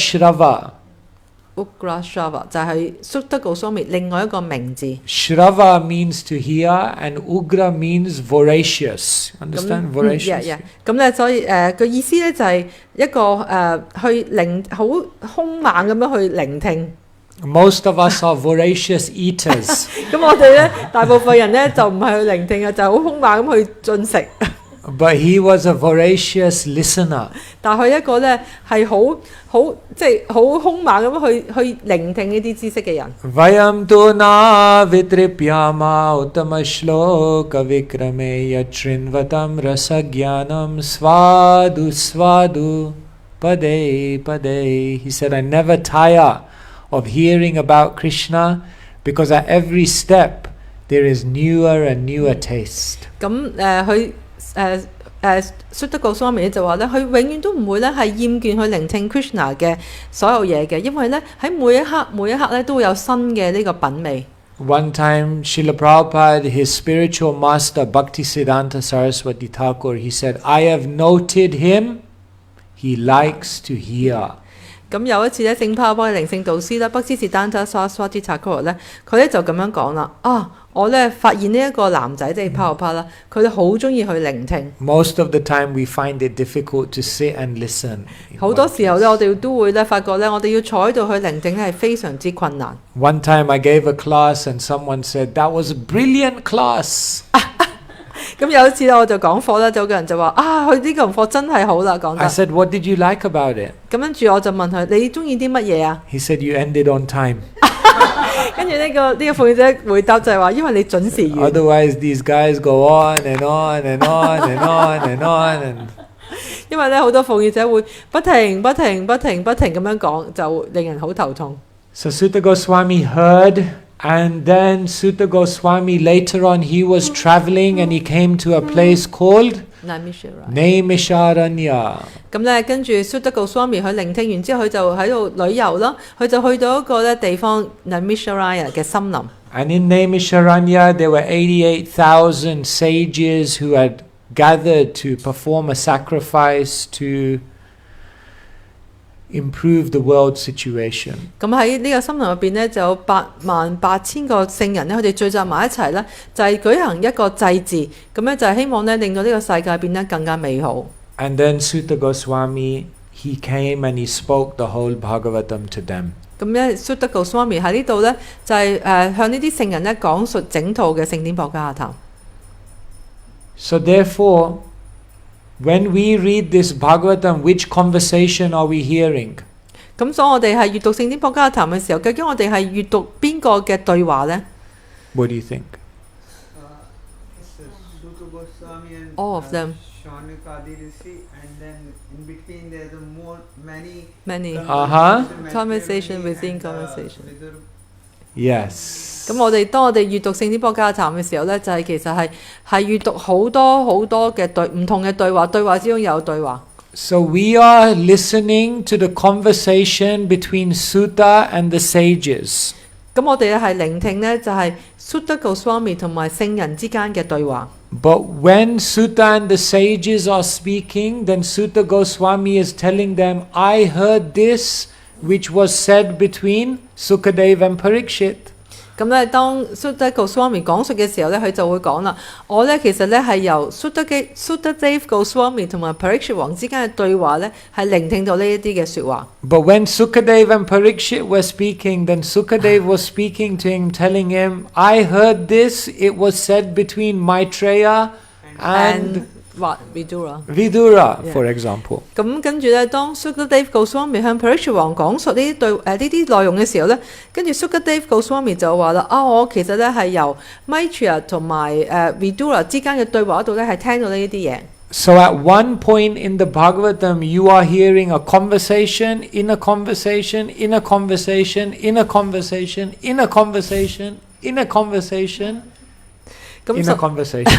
Ugra Shrava 就係 Sutta Goswami 另外一個名字。Shrava means to hear and Ugra means voracious. Understand? Voracious. 咁咧，所以個意思咧就係一個去好兇猛咁樣去聆聽。Most of us are voracious eaters. 咁我哋咧大部分人咧就唔係去聆聽啊，就係好兇猛咁去進食。But he was a voracious listener. 但係佢一個咧係好即係好兇猛咁去聆聽呢啲知識嘅人。Vayam tu na vitripyama uttama shloka vikrame yatrinvatam rasagyanam svadu svadu pade pade. He said, I never tire of hearing about Krishna because at every step there is newer and newer taste. 咁佢Sridhar Swami 就話咧，佢永遠都唔會咧係厭倦去聆聽 Krishna 嘅所有嘢嘅，因為咧喺每一刻咧都會有新嘅呢個品味。One time, Srila Prabhupada, his spiritual master Bhaktisiddhanta Saraswati Thakur, he said, I have noted him, he likes to hear. 咁有一次咧，聖帕波嘅靈性導師咧，Bhaktisiddhanta Saraswati Thakur 咧，佢咧就咁樣講啦，我咧發現呢一個男仔即係帕帕啦，佢哋好中意去聆聽。Most of the time we find it difficult to sit and listen. 好多時候咧，我哋都會咧發覺咧，我哋要坐喺度去聆聽咧係非常之困難。One time I gave a class and someone said, that was a brilliant class. 咁有一次咧，我就講課咧，就有個人就話佢呢個課真係好啦，講得。I said, what did you like about it? 咁跟住我就問佢：你中意啲乜嘢啊？ He said, you ended on time. 跟住呢個奉獻者回答就係話：因為你準時完。Otherwise, these guys go on and on and on and on and on and. 因為咧好多奉獻者會不停咁樣講，就令人好頭痛。So Sutta Goswami heard, and then Sutta Goswami later on he was traveling and he came to a place called Naimisharanya. 咁咧跟住 Sutta Goswami 佢聆聽完之後，佢就喺度旅遊啦，佢就去到一個咧地方 Naimisharanya 嘅森林。And in Naimisharanya there were 88,000 sages who had gathered to perform a sacrifice to improve the world situation. 咁喺呢個森林入邊咧，就有88000個聖人咧，佢哋聚集埋一齊咧，就係舉行一個祭祀，咁咧就係希望咧令到呢個世界變得更加美好。And then Sutta Goswami, he came and he spoke the whole Bhagavatam to them. 咁咧Sutta Goswami喺呢度咧就係向呢啲聖人咧講述整套嘅聖典Bhagavatam。So therefore, when we read this Bhagavatam, which conversation are we hearing? 咁所以我哋係閱讀聖典Bhagavatam嘅時候，究竟我哋係閱讀邊個嘅對話呢？ What do you think? All of them. And then in between there's Many conversation within conversation. Yes. 咁當我哋閱讀聖典Bhagavatam嘅時候咧，就係其實係閱讀好多嘅唔同嘅對話，對話之中有對話。So we are listening to the conversation between Sutta and the sages. 咁我哋係聆聽咧，就係 Sutta Goswami 同埋聖人之間嘅對話。But when Sutta and the sages are speaking, then Sutta Goswami is telling them, I heard this which was said between Sukadeva and Parikshit. 咁咧，當 Sutta Goswami 講述嘅時候咧，佢就會講啦。我咧其實咧係由 Sukadeva Goswami 同埋 Parikshit 王之間嘅對話咧，係聆聽到呢一啲嘅説話。But when Sukadeva and Parikshit were speaking, then Sukadeva was speaking to him, telling him, I heard this, it was said between Maitreya and Vidura, for example. 咁跟住咧，當 Sukadeva Goswami 向 Parikshit 王講述呢啲內容嘅時候咧，跟住 Sukadeva Goswami 就話啦：我其實咧係由 Maitreya 同埋Vidura 之間嘅對話度咧係聽到呢啲嘢。So at one point in the Bhagavatam, you are hearing a conversation, in a conversation, in a conversation, in a conversation, in a conversation, in a conversation. In a conversation.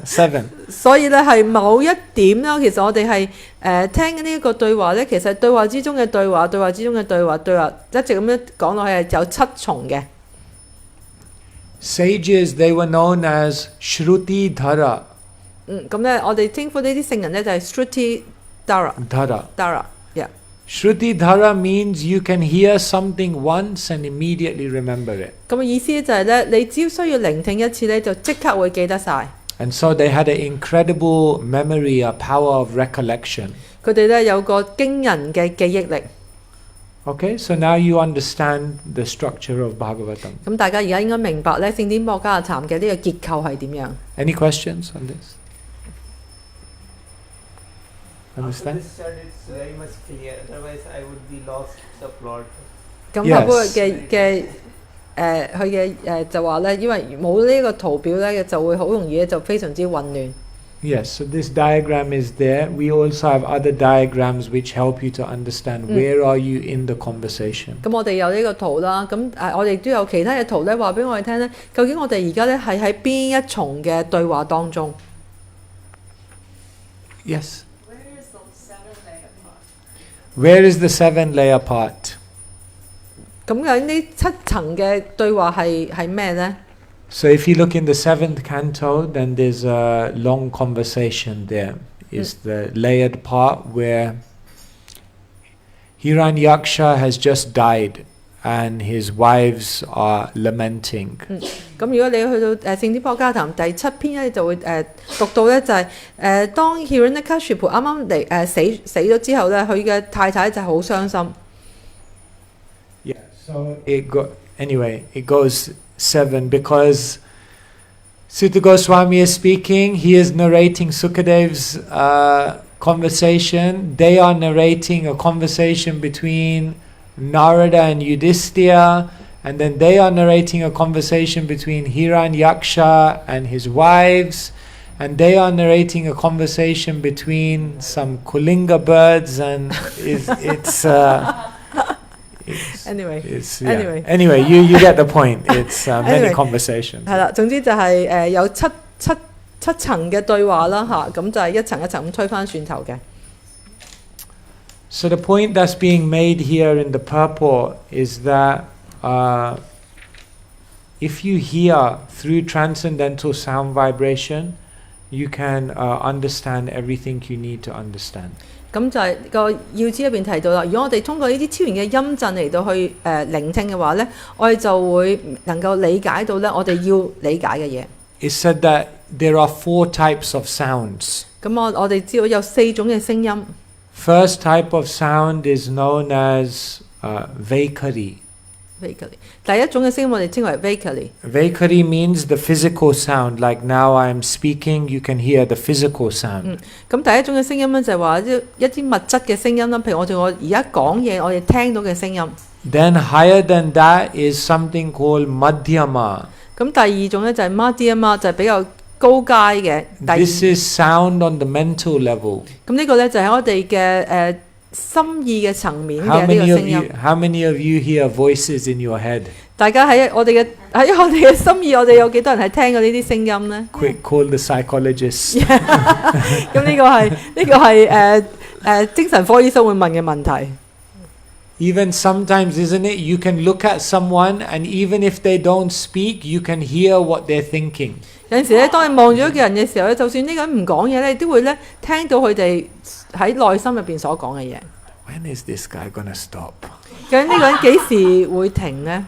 seven. 所以咧係某一點啦，其實我哋係聽呢一個對話咧，其實對話之中嘅對話，對話之中嘅對話，一直咁樣講落去係有7重嘅。Sages, they were known as Shruti Dhara. 咁咧我哋稱呼呢啲聖人咧就係 Shruti Dhara。Yeah. Shruti Dhara means you can hear something once and immediately remember it. 咁嘅意思就係咧，你只要需要聆聽一次咧，就即刻會記得晒。And so they had an incredible memory, a power of recollection. 佢哋咧有個驚人嘅記憶力。Okay, so now you understand the structure of Bhagavatam. 咁大家而家應該明白咧聖典博加談嘅呢個結構係點樣。Any questions on this? After Understand? this chart, it's very much clear. Otherwise, I would be lost the plot. 咁 Yes. 不過佢嘅就話咧，因為冇呢個圖表咧，就會好容易咧就非常之混亂。Yes, so this diagram is there. We also have other diagrams which help you to understand where are you in the conversation. 咁我哋有呢個圖啦，咁我哋都有其他嘅圖咧，話俾我哋聽咧，究竟我哋而家咧係喺邊一重嘅對話當中？ Yes. Where is the 7-layer part? Where is the 7-layer part? 咁究竟呢7層嘅對話係咩呢？ So if you look in the 7th canto, then there's a long conversation there. Is the layered part where Hiranyaksha has just died and his wives are lamenting. 咁如果你去到聖典博加談第7篇咧，你就會讀到咧就係當 Hiranyakashipu 啱啱嚟死咗之後咧，佢嘅太太就好傷心。Yeah. So it goes 7 because Sridhar Goswami is speaking. He is narrating Sukadev's conversation. They are narrating a conversation between Narada and Yudhishthira, and then they are narrating a conversation between Hiranyaksha and his wives, and they are narrating a conversation between some Kulinga birds, and Anyway, Anyway, you get the point. It's many conversations. 係啦，總之就係有七層嘅對話啦嚇，咁就係一層一層咁推返轉頭嘅。So the point that's being made here in the purport is that if you hear through transcendental sound vibration, you can understand everything you need to understand. 咁就係個要旨入邊提到啦。如果我哋通過呢啲超然嘅音震嚟到去聆聽嘅話咧，我哋就會能夠理解到咧我哋要理解嘅嘢。It said that there are 4 types of sounds. 咁我哋知道有4種嘅聲音。First type of sound is known as Vaikari. 第一種嘅聲音我哋稱為 Vaikari。Vaikari means the physical sound. Like now I'm speaking, you can hear the physical sound. 咁第一種嘅聲音咧就係話一啲物質嘅聲音啦，譬如我而家講嘢，我哋聽到嘅聲音。Then higher than that is something called Madhyama. 咁第二種咧就係 Madhyama，就係比較高階嘅。This is sound on the mental level. 咁呢個咧就係我哋嘅心意嘅層面 How 嘅呢個 many of 聲 you? 音。How many of you hear voices in your head? 大家喺我哋嘅心意，我哋有幾多人係聽過呢啲聲音呢？ Quick, call the psychologist. 咁呢個係精神科醫生會問嘅問題。Even sometimes, isn't it? You can look at someone, and even if they don't speak, you can hear what they're thinking. 有陣時咧，當你望住一個人嘅時候咧，就算呢個人唔講嘢咧，你都會咧聽到佢哋喺內心入邊所講嘅嘢。When is this guy gonna stop? 究竟呢個人幾時會停呢？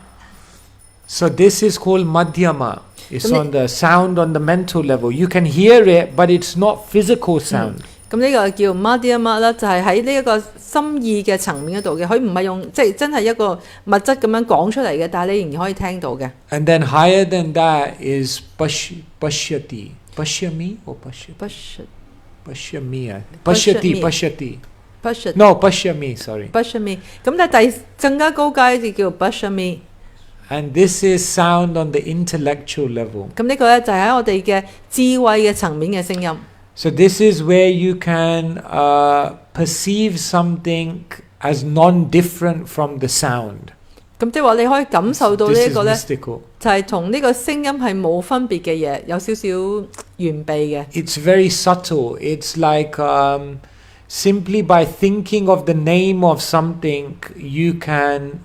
So this is called Madhyama. It's on the sound on the mental level. You can hear it, but it's not physical sound. 咁呢個叫 Madhyama 啦，就係喺呢一個心意嘅層面嗰度嘅，佢唔係用即係真係一個物質咁樣講出嚟嘅，但係你仍然可以聽到嘅。And then higher than that is Pashyati. Pashyami or Pashyati? Pashyami. Pashyati. No, Pashyami, sorry. Pashyami。咁咧更加高階就叫 Pashyami。And this is sound on the intellectual level. 咁呢個咧就係喺我哋嘅智慧嘅層面嘅聲音。So this is where you can perceive something as non-different from the sound. 咁即係話你可以感受到呢一個咧， This is mystical. 就係同呢個聲音係冇分別嘅嘢，有少少玄秘嘅。It's very subtle. It's like simply by thinking of the name of something, you can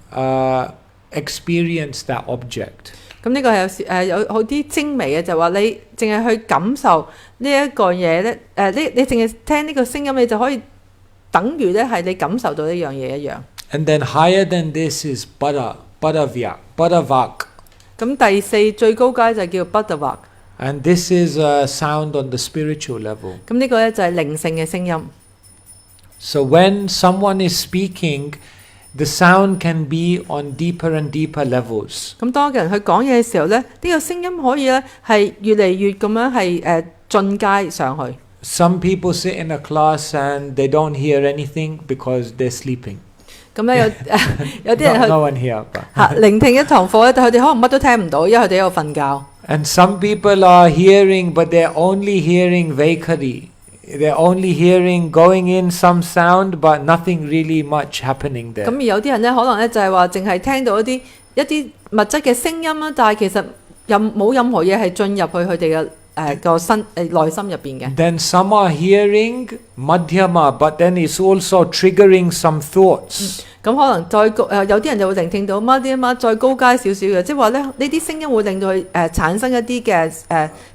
experience that object. 咁呢個係有好啲精微嘅，就話你淨係去感受呢一個嘢咧，你淨係聽呢個聲音，你就可以等於咧係你感受到呢樣嘢一樣。And then higher than this is Badavak. 咁第四最高階就叫 Bhagavatam。 And this is a sound on the spiritual level. 咁呢個咧就係靈性嘅聲音。So when someone is speaking, the sound can be on deeper and deeper levels. 咁當一個人去講嘢嘅時候咧，呢個聲音可以咧係越嚟越咁樣係進階上去。Some people sit in a class and they don't hear anything because they're sleeping. 咁咧有啲人 No 去 one here. But 嚇聆聽一堂課咧，但佢哋可能乜都聽唔到，因為佢哋喺度瞓覺。And some people are hearing, but they're only hearing vaguely. They're only hearing going in some sound, but nothing really much happening there. 咁而有啲人咧，可能咧就係話淨係聽到一啲物質嘅聲音啦，但係其實冇任何嘢係進入去佢哋嘅個內心入邊嘅。Then some are hearing madhyama, but then it's also triggering some thoughts. 咁可能再高有啲人就會聆聽到乜啲乜再高階少少嘅，即係話咧呢啲聲音會令到佢產生一啲嘅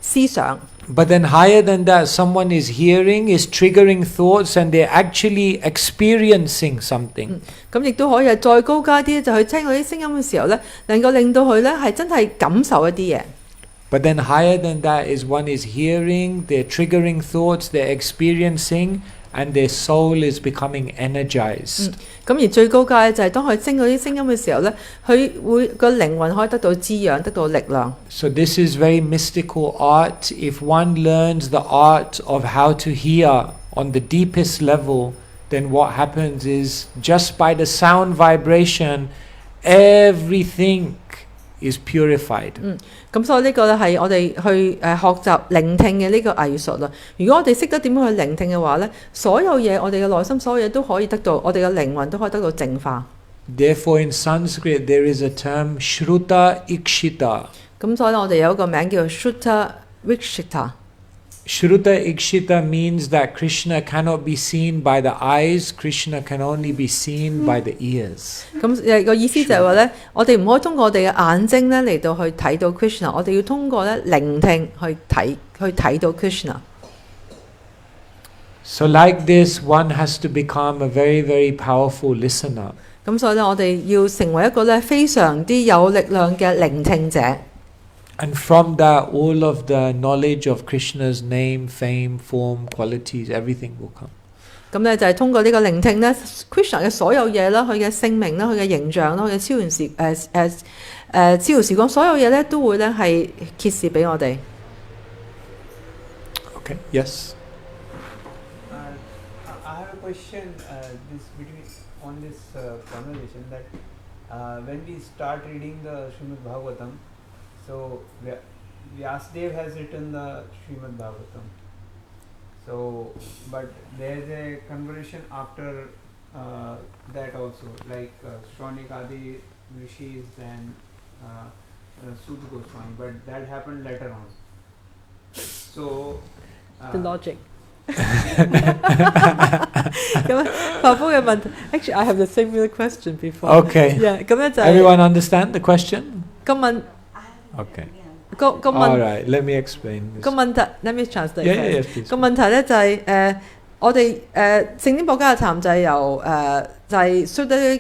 思想。But then higher than that, someone is hearing, is triggering thoughts, and they're actually experiencing something. 咁亦都可以係再高階啲，就去聽到啲聲音嘅時候咧，能夠令到佢咧係真係感受一啲嘢。But then higher than that is one is hearing, they're triggering thoughts, they're experiencing, and their soul is becoming energized. 咁而最高階就係當佢聽到啲聲音嘅時候咧，佢會個靈魂可以得到滋養，得到力量。So this is very mystical art. If one learns the art of how to hear on the deepest level, then what happens is just by the sound vibration, everything is purified. 咁所以呢個咧係我哋去學習聆聽嘅呢個藝術啦。如果我哋識得點樣去聆聽嘅話咧，所有嘢我哋嘅內心所有嘢都可以得到，我哋嘅靈魂都可以得到淨化。Therefore in Sanskrit there is a term Shruta Ikshita. 咁所以我哋有一個名叫做 Shruta Vikshita。Shruta Ikshita means that Krishna cannot be seen by the eyes, Krishna can only be seen by the ears. 咁個意思就係話咧，我哋唔可以通過我哋嘅眼睛咧嚟到去睇到 Krishna， 我哋要通過咧聆聽去睇到 Krishna。So like this, one has to become a very, very powerful listener. 咁所以咧，我哋要成為一個咧非常之有力量嘅聆聽者。And from that, all of the knowledge of Krishna's name, fame, form, qualities, everything will come. 咁咧就係通過呢個聆聽咧 ，Krishna 嘅所有嘢啦，佢嘅姓名啦，佢嘅形象啦，佢嘅超越時光，所有嘢咧都會咧係揭示俾我哋。Okay. Yes. I have a question. On this conversation that when we start reading the Srimad Bhagavatam, so Vyasadeva has written the Srimad Bhagavatam. So, but there is a conversation after that also, like Shronikadi Rishis and Sudha Goswami, but that happened later on. So, The logic 咁法夫嘅問題 ，actually I have the same question before. Okay. Yeah， 咁咧就係 Everyone understand the question? 個問 Okay. 個 All 問 right. Let me explain. 個問題 ，let me translate. Yeah, please. 個問題咧就係我哋聖典博家嘅談就係由就係 Sudha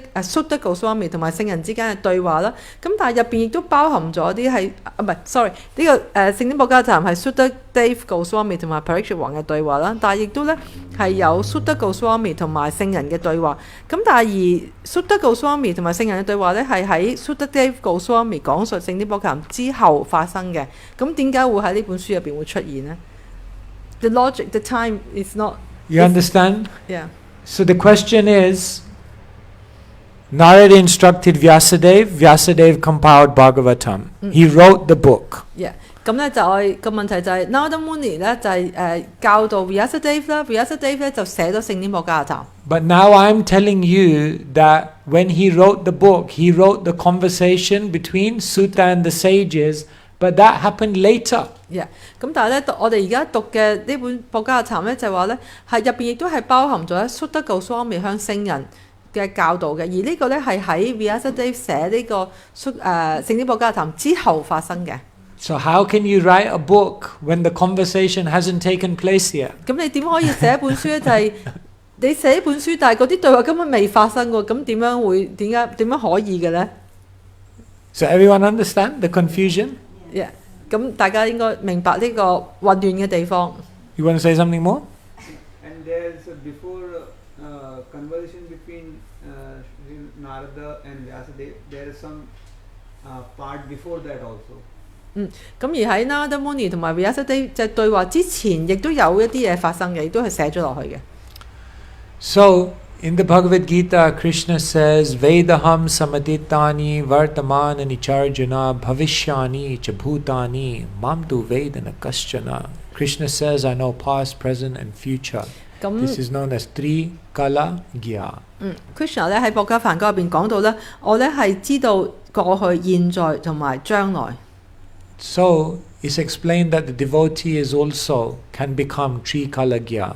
Goswami 同埋聖人之間嘅對話啦。咁但係入邊亦都包含咗啲係唔係 sorry 呢個聖典博家嘅談係 Sudha Goswami 同埋 Parikshit 王嘅對話啦。但係亦都咧係有 Sudha Goswami 同埋聖人嘅對話。咁但係而 Sudha Goswami 同埋聖人嘅對話咧係喺 Sudha Goswami 講述聖典博家談之後發生嘅。咁點解會喺呢本書入邊會出現呢？ The logic, the time is not. You understand? Yeah. So the question is, Narada instructed Vyasadeva. Vyasadeva compiled Bhagavatam. He wrote the book. Yeah. 咁咧就係個問題就係 Narada Muni 咧就係教導 Vyasadeva 啦 ，Vyasadeva 咧就寫咗聖典博家談。But now I'm telling you that when he wrote the book, he wrote the conversation between Sutta and the sages, but that happened later. Yeah. 咁但係咧，我哋而家讀嘅呢本博家談咧，就係話咧係入邊亦都係包含咗 Sudha Goswami 向聖人嘅教導嘅，而呢個咧係喺 Vyasadeva 寫呢個聖典博家談之後發生嘅。So how can you write a book when the conversation hasn't taken place yet? 咁你點可以寫一本書咧？就係你寫一本書，但係嗰啲對話根本未發生過，咁點樣可以嘅咧 So everyone understand the confusion? Yeah. 咁大家應該明白呢個混亂嘅地方。You want to say something more? And there's before conversation between Narada and Vyasadeva, there is some part before that also. 咁而喺 Narada Muni 同埋 Vyasadeva 就對話之前，亦都有一啲嘢發生嘅，亦都係寫咗落去嘅。So in the Bhagavad Gita, Krishna says, Vedaham samaditani vartamana nicharjuna bhavishyani cha bhutani mamtu vedana kaschana. Krishna says, I know past, present and future. This is known as Tri Kala Gya. Krishna 咧喺《博家梵歌》入邊講到咧，我咧係知道過去、現在同埋將來。So it's explained that the devotee is also can become Tri Kala Gya.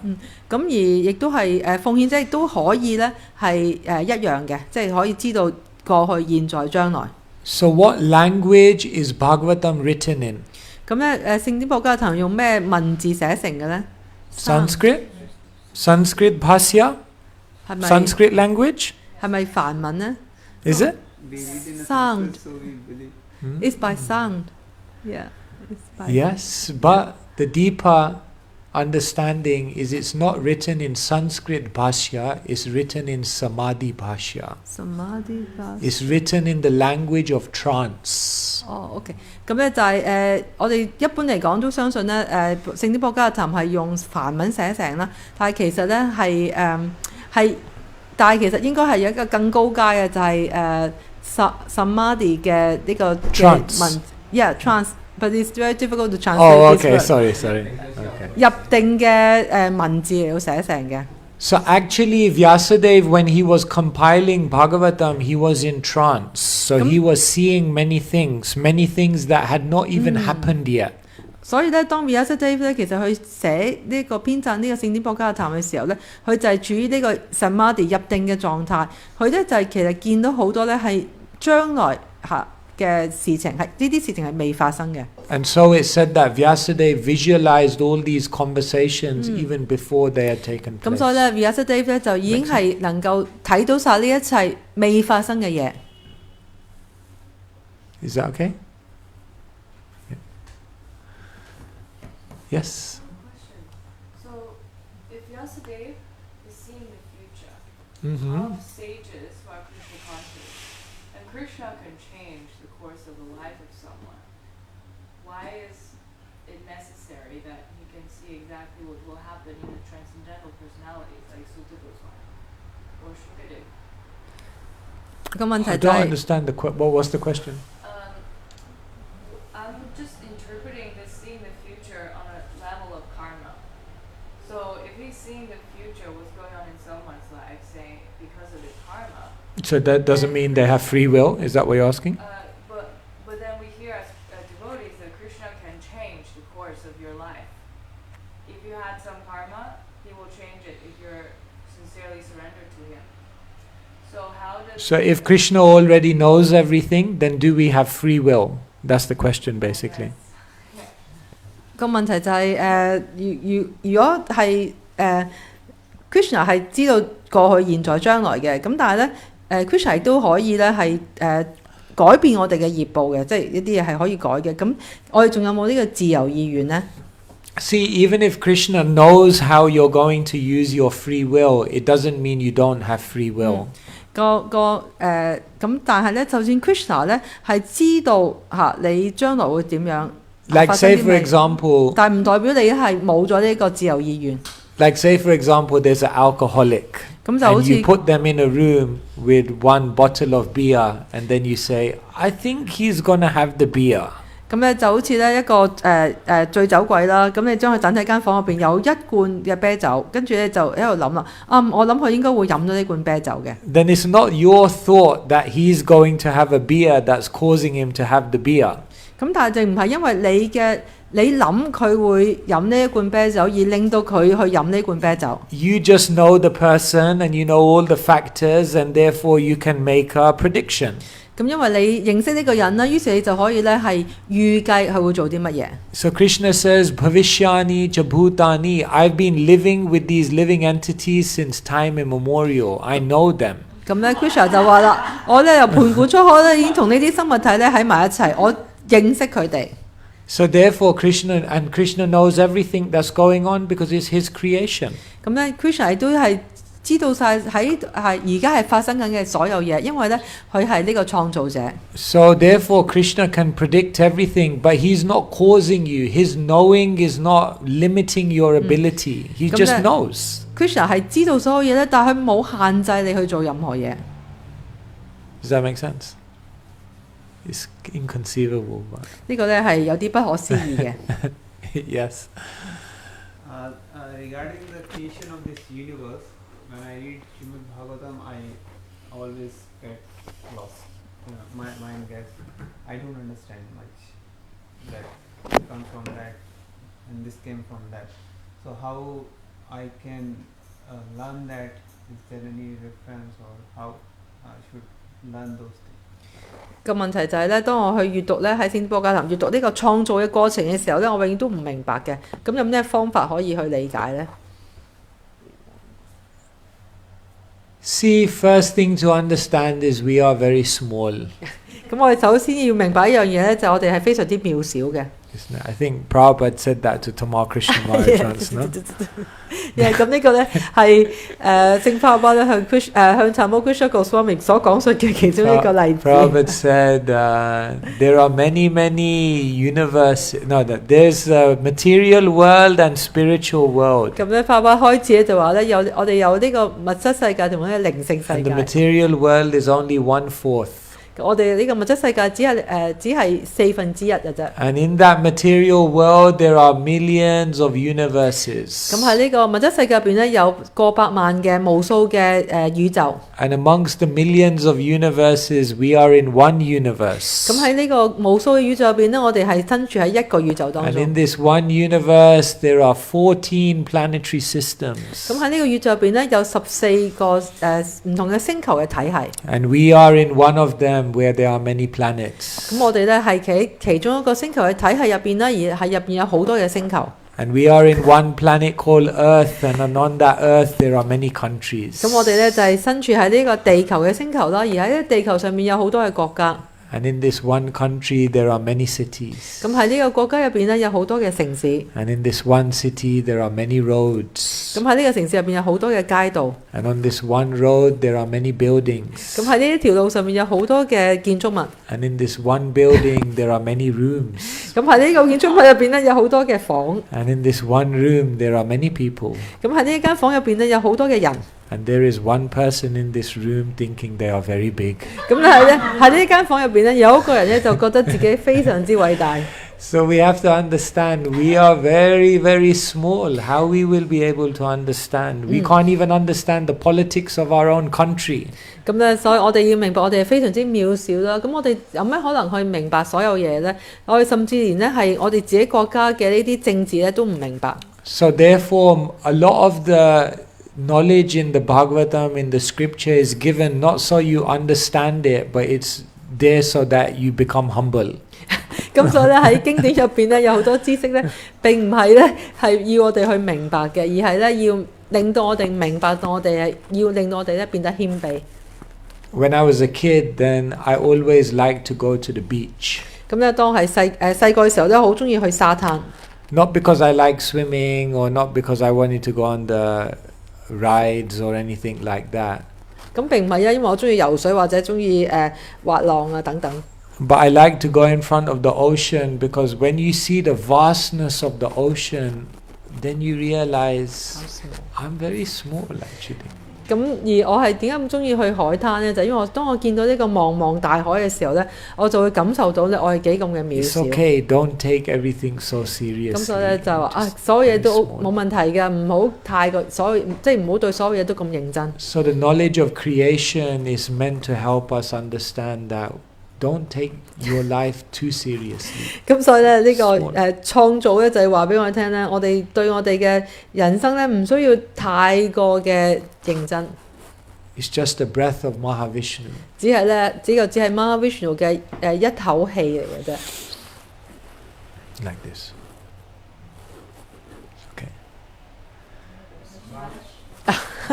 咁而亦都係奉獻者亦都可以咧係一樣嘅，即係可以知道過去、現在、將來。So what language is Bhagavatam written in? 咁咧聖典博家堂用咩文字寫成嘅咧 ？Sanskrit Bhashya? 係咪 Sanskrit language? 係咪梵文咧 Is it? We read in a Sound. Sanskrit, so we believe.？It's by sound. Yeah. It's by Yes, but the deeper understanding is it's not written in Sanskrit Bhashya, it's written in Samadhi Bhashya. Samadhi Bhashya. It's written in the language of trance. OK， 咁咧就係我哋一般嚟講都相信咧聖典博家談係用梵文寫成啦，但係其實咧但係其實應該係有一個更高階嘅，就係Samadhi 嘅呢個文 ，yeah trance。But it's very difficult to translate. Oh, this okay, word. sorry. Okay. 入定嘅文字嚟到寫成嘅。So actually Vyasadeva, when he was compiling Bhagavatam, he was in trance. So he was seeing many things that had not even happened yet. 所以咧，當 Vyasadeva 咧，其實佢寫呢個編撰呢個聖典博家嘅談嘅時候咧，佢就係處於呢個 Samadhi 入定嘅狀態。佢咧就係其實見到好多咧係將來嘅事情，係呢啲事情係未發生嘅。And so it said that Vyasadeva visualized all these conversations even before they had taken place. 咁所以咧 ，Vyasadeva 咧就已經係能夠睇到晒呢一切未發生嘅嘢。Is that okay? Yes. Question. So, if Vyasadeva is seeing the future, Mm-hmm. all the sages who are Krishna conscious, and Krishna can change the course of the life of someone, why is it necessary that he can see exactly what will happen in the transcendental personalities like Sutta Goswami or Shukadeva? 個問題 I 就 don't 係 understand what was the question. I'm just interpreting this seeing the future on a level of karma. So if he's seeing the future, what's going on in someone's life, saying because of his karma. So that doesn't mean they have free will? Is that what you're asking? But then we hear as devotees that Krishna can change the course of your life. If you had some karma, he will change it if you're sincerely surrendered to him. So if Krishna already knows everything, then do we have free will? That's the question basically. 個問題就係如果係Krishna 係知道過去、現在、將來嘅，咁但係咧Krishna 都可以咧係改變我哋嘅業報嘅，即係一啲嘢係可以改嘅。咁我哋仲有冇呢個自由意願呢？ See, even if Krishna knows how you're going to use your free will, it doesn't mean you don't have free will. 咁但係咧，就算 Krishna 咧係知道你將來會點樣 Like say for example, 但係唔代表你係冇咗呢個自由意願。Like say for example, there's an alcoholic, 咁就好 and 似 you put them in a room with one bottle of beer, and then you say, I think he's gonna have the beer. 咁咧就好似咧一個醉酒鬼啦，咁你將佢等喺間房入邊有一罐嘅啤酒，跟住咧就喺度諗啦，我諗佢應該會飲咗呢罐啤酒嘅。Then it's not your thought that he's going to have a beer that's causing him to have the beer. 咁但係就唔係因為你諗佢會飲呢一罐啤酒，而令到佢去飲呢罐啤酒。You just know the person and you know all the factors, and therefore you can make a prediction. 咁因為你認識呢個人啦，於是你就可以咧係預計佢會做啲乜嘢。So Krishna says, Bhavishyani cha bhutani. I've been living with these living entities since time immemorial. I know them. 咁咧 Krishna 就話啦，我咧由盤古初開咧已經同呢啲生物體咧喺埋一齊，我認識佢哋。So therefore Krishna knows everything that's going on because it's his creation. 咁咧 Krishna 亦都係知道晒喺而家係發生緊嘅所有嘢，因為咧佢係呢個創造者。So therefore Krishna can predict everything, but he's not causing you. His knowing is not limiting your ability. He just knows. Krishna 係知道所有嘢咧，但係佢冇限制你去做任何嘢。Does that make sense? It's inconceivable. But 呢個咧係有啲不可思議嘅。yes. Regarding the creation of this universe, when I read Srimad Bhagavatam, I always get lost. My mind gets, I don't understand much. That comes from that, and this came from that. So how I can learn that? Is there any reference, or how I should learn those things? 個問題就係咧，當我去閱讀咧喺聖經教壇閱讀呢個創造嘅過程嘅時候咧，我永遠都唔明白嘅。咁有咩方法可以去理解咧？ See, first thing to understand is we are very small. 咁我哋首先要明白一樣嘢咧，就係我哋係非常之渺小嘅。I think Prabhupada said that to Tamar Krishna Maharaj, no? 咁呢個咧係聖法巴咧向向查摩 Krishna Goswami 所講述嘅其中一個例子。Prabhupada said there are many universe. No, there's a material world and spiritual world. 咁咧法巴開始咧就話咧我哋有呢個物質世界同埋呢個靈性世 And the 界。material world is only 1/4. 我哋呢個物質世界只係1/4嘅啫。And in that material world, there are millions of universes. 咁喺呢個物質世界入邊咧，有過百萬嘅無數嘅宇宙。And amongst the millions of universes, we are in one universe. 咁喺呢個無數嘅宇宙入邊咧，我哋係身處喺一個宇宙當 And 中。 in this one universe, there are 14 planetary systems. 咁喺呢個宇宙入邊咧，有14個唔同嘅星球嘅體系。 And we are in one of them where there are many planets. 咁我哋咧係其中一個星球嘅體系入邊啦，而喺入邊有好多嘅星球。 And we are in one planet called Earth, and on that Earth there are many countries. 咁我哋咧就係身處喺呢個地球嘅星球啦，而喺呢個地球上面有好多嘅國家。 And in this one country there are many cities. 咁喺呢個國家入邊咧有好多嘅城市。 And in this one city there are many roads. 咁喺呢個城市入邊有好多嘅街道。 And on this one road there are many buildings. 咁喺呢一條路上面有好多嘅建築物。 And in this one building there are many rooms. 咁喺呢個建築物入邊咧有好多嘅房。 And in this one room there are many people. 咁喺呢一間房入邊咧有好多嘅人。 And there is one person in this room thinking they are very big. 咁但係咧喺呢間房入邊咧有一個人咧就覺得自己非常之偉大。 So we have to understand we are very small. How we will be able to understand? We can't even understand the politics of our own country. 咁咧，所以我哋要明白我哋係非常之渺小啦。咁我哋有咩可能去明白所有嘢咧？我哋甚至連咧係我哋自己國家嘅呢啲政治咧都唔明白。 So therefore, a lot of the knowledge in the Bhagavatam, in the scripture, is given not so you understand it, but it's there so that you become humble. 咁所以咧喺經典入邊咧有好多知識咧，並唔係咧係要我哋去明白嘅，而係咧要令到我哋明白到我哋係要令到我哋咧變得謙卑。 When I was a kid, then I always liked to go to the beach. 咁咧當係細個嘅時候咧，好中意去沙灘。 Not because I like swimming or not because I wanted to go on the rides or anything like that. 咁並唔係啊，因為我中意游水或者中意滑浪啊等等。 But I like to go in front of the ocean because when you see the vastness of the ocean, then you realize I'm very small actually. 咁而我係點解咁中意去海灘咧？就因為當我見到呢個茫茫大海嘅時候咧，我就會感受到咧我係幾咁嘅渺 It's 小。 okay, don't take everything so 咁所以 seriously. 咧就話 Just 所有嘢 very 都 small. 冇問題嘅，唔好太過即係唔好對所有嘢都咁認真。 So the knowledge of creation is meant to help us understand that don't take your life too seriously. 咁所以咧呢個 Small. 創造咧就係話俾我哋聽咧，我哋對我哋嘅人生咧唔需要太過嘅認真。 It's just the breath of Mahavishnu. 只係咧，只係 Mahavishnu 嘅一口氣嚟嘅啫。 Like this. Okay.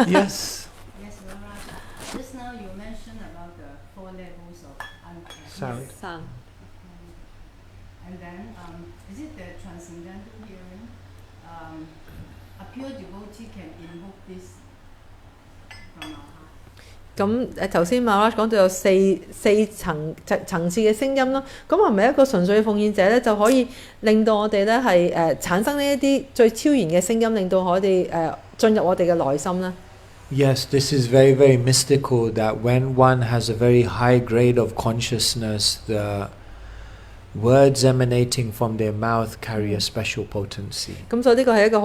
Yes. Yes, Maharaj. Just now you mentioned about the 4 levels of Sound. Sound. And then, is it the transcendental hearing? A pure devotee can invoke this from our heart. 咁頭先 Maharaj 講到有四層次嘅聲音啦，咁係咪一個純粹嘅奉獻者咧，就可以令到我哋咧係產生呢一啲最超然嘅聲音，令到我哋進入我哋嘅內心咧？Yes, this is very, very mystical that when one has a very high grade of consciousness, the words emanating from their mouth carry a special potency. 咁所以呢個係一個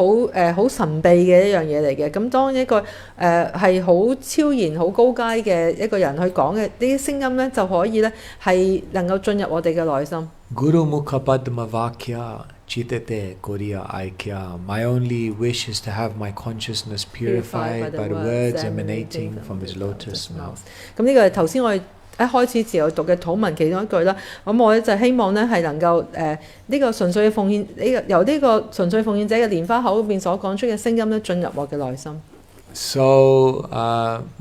好神秘嘅一樣嘢嚟嘅。咁當一個係好超然、好高階嘅一個人去講嘅呢啲聲音咧，就可以咧係能夠進入我哋嘅內心。Guru mukha padma vakya chitete koriya aikya. My only wish is to have my consciousness purified by the words emanating from his lotus mouth. 咁呢個係頭先我哋一開始時候讀嘅禱文其中一句啦。咁我咧就希望咧係能夠呢個純粹嘅奉獻，由呢個純粹奉獻者嘅蓮花口入邊所講出嘅聲音咧進入我嘅內心。So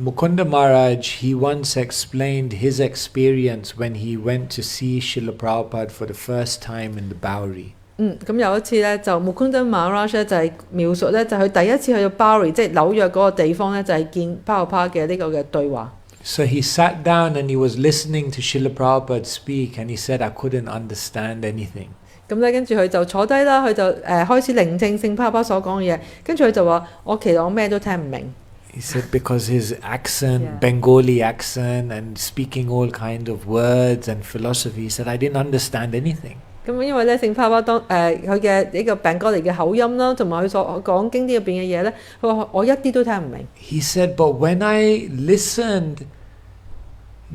Mukunda Maharaj, he once explained his experience when he went to see Srila Prabhupada for the first time in the Bowery. 咁有一次咧，就 Mukunda Maharaj 咧就係描述咧，就佢第一次去到 Bowery， 即係紐約嗰個地方咧，就係見 Prabhupada 嘅呢個嘅對話。So he sat down and he was listening to Srila Prabhupada speak, and he said, I couldn't understand anything. 咁咧，跟住佢就坐低啦，佢就開始聆聽聖帕巴所講嘅嘢，跟住佢就話：其實我咩都聽唔明。He said because his accent, Bengali accent, and speaking all kind of words and philosophy, he said, I didn't understand anything. 咁因為咧，聖帕巴當佢嘅呢個Bengali嘅口音啦，同埋佢所講經典入邊嘅嘢咧，佢話我一啲都聽唔明。He said, but when I listened,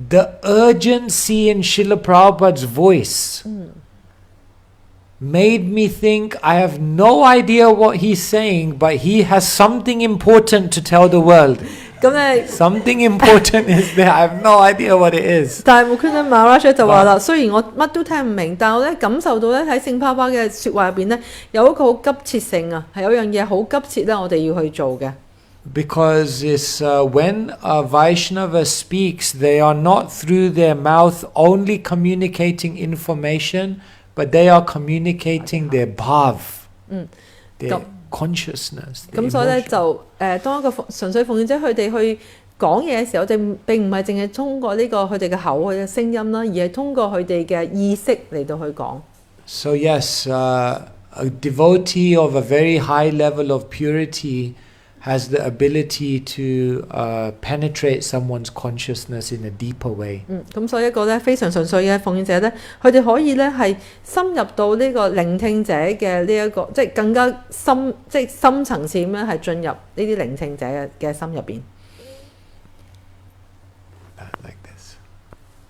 the urgency in Srila Prabhupada's voice made me think I have no idea what he's saying, but he has something important to tell the world. 咁咧 Something important is there. I have no idea what it is. 但係 Mukunda Maharaj 就話啦，雖然我乜都聽唔明，但我咧感受到咧喺聖帕巴嘅説話入邊咧，有一個好急切性啊，係有樣嘢好急切咧，我哋要去做嘅。Because it's when a Vaishnava speaks, they are not through their mouth only communicating information, but they are communicating their bhav, their consciousness. 咁所以咧就當一個純粹奉獻者佢哋去講嘢嘅時候，我哋並唔係淨係通過呢個佢哋嘅口佢嘅聲音啦，而係通過佢哋嘅意識嚟到去講。So yes, a devotee of a very high level of purity has the ability to penetrate someone's consciousness in a deeper way. 咁所以一個咧非常純粹嘅奉獻者咧，佢哋可以咧係深入到呢個聆聽者嘅呢一個，即係更加深，即係深層次咁樣係進入呢啲聆聽者嘅心入邊。Like this.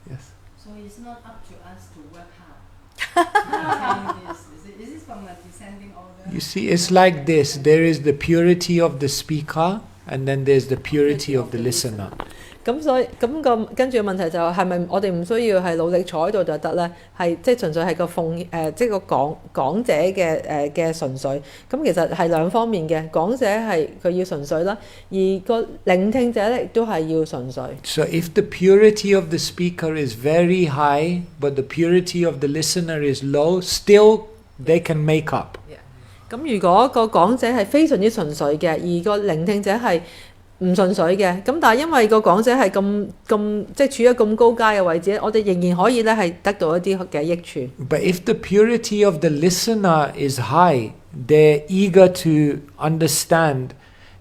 Yes. So it's not up to us to work hard. to this. Is this from a descending order? You see, it's like this. There is the purity of the speaker, and then there's the purity of the listener. 咁所以咁個跟住嘅問題就係咪我哋唔需要係努力坐喺度就得咧？係即係純粹係個即係個講者嘅純粹。咁其實係兩方面嘅，講者係佢要純粹啦，而個聆聽者咧亦都係要純粹。So if the purity of the speaker is very high, but the purity of the listener is low, still they can make up. 咁如果個講者係非常之純粹嘅，而個聆聽者係唔純粹嘅，咁但係因為個講者係咁即係處於咁高階嘅位置，我哋仍然可以咧係得到一啲嘅益處。But if the purity of the listener is high, they're eager to understand,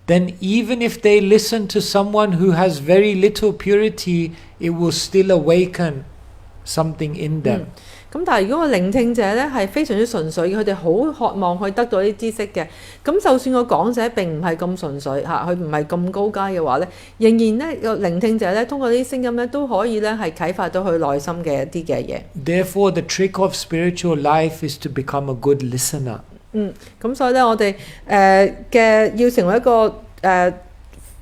then even if they listen to someone who has very little purity, it will still awaken something in them. 咁但係如果個聆聽者咧係非常之純粹，佢哋好渴望去得到啲知識嘅，咁就算個講者並唔係咁純粹嚇，佢唔係咁高階嘅話咧，仍然咧個聆聽者咧通過呢啲聲音咧都可以咧係啟發到佢內心嘅一啲嘅嘢。Therefore, the trick of spiritual life is to become a good listener. 咁所以咧我哋嘅要成為一個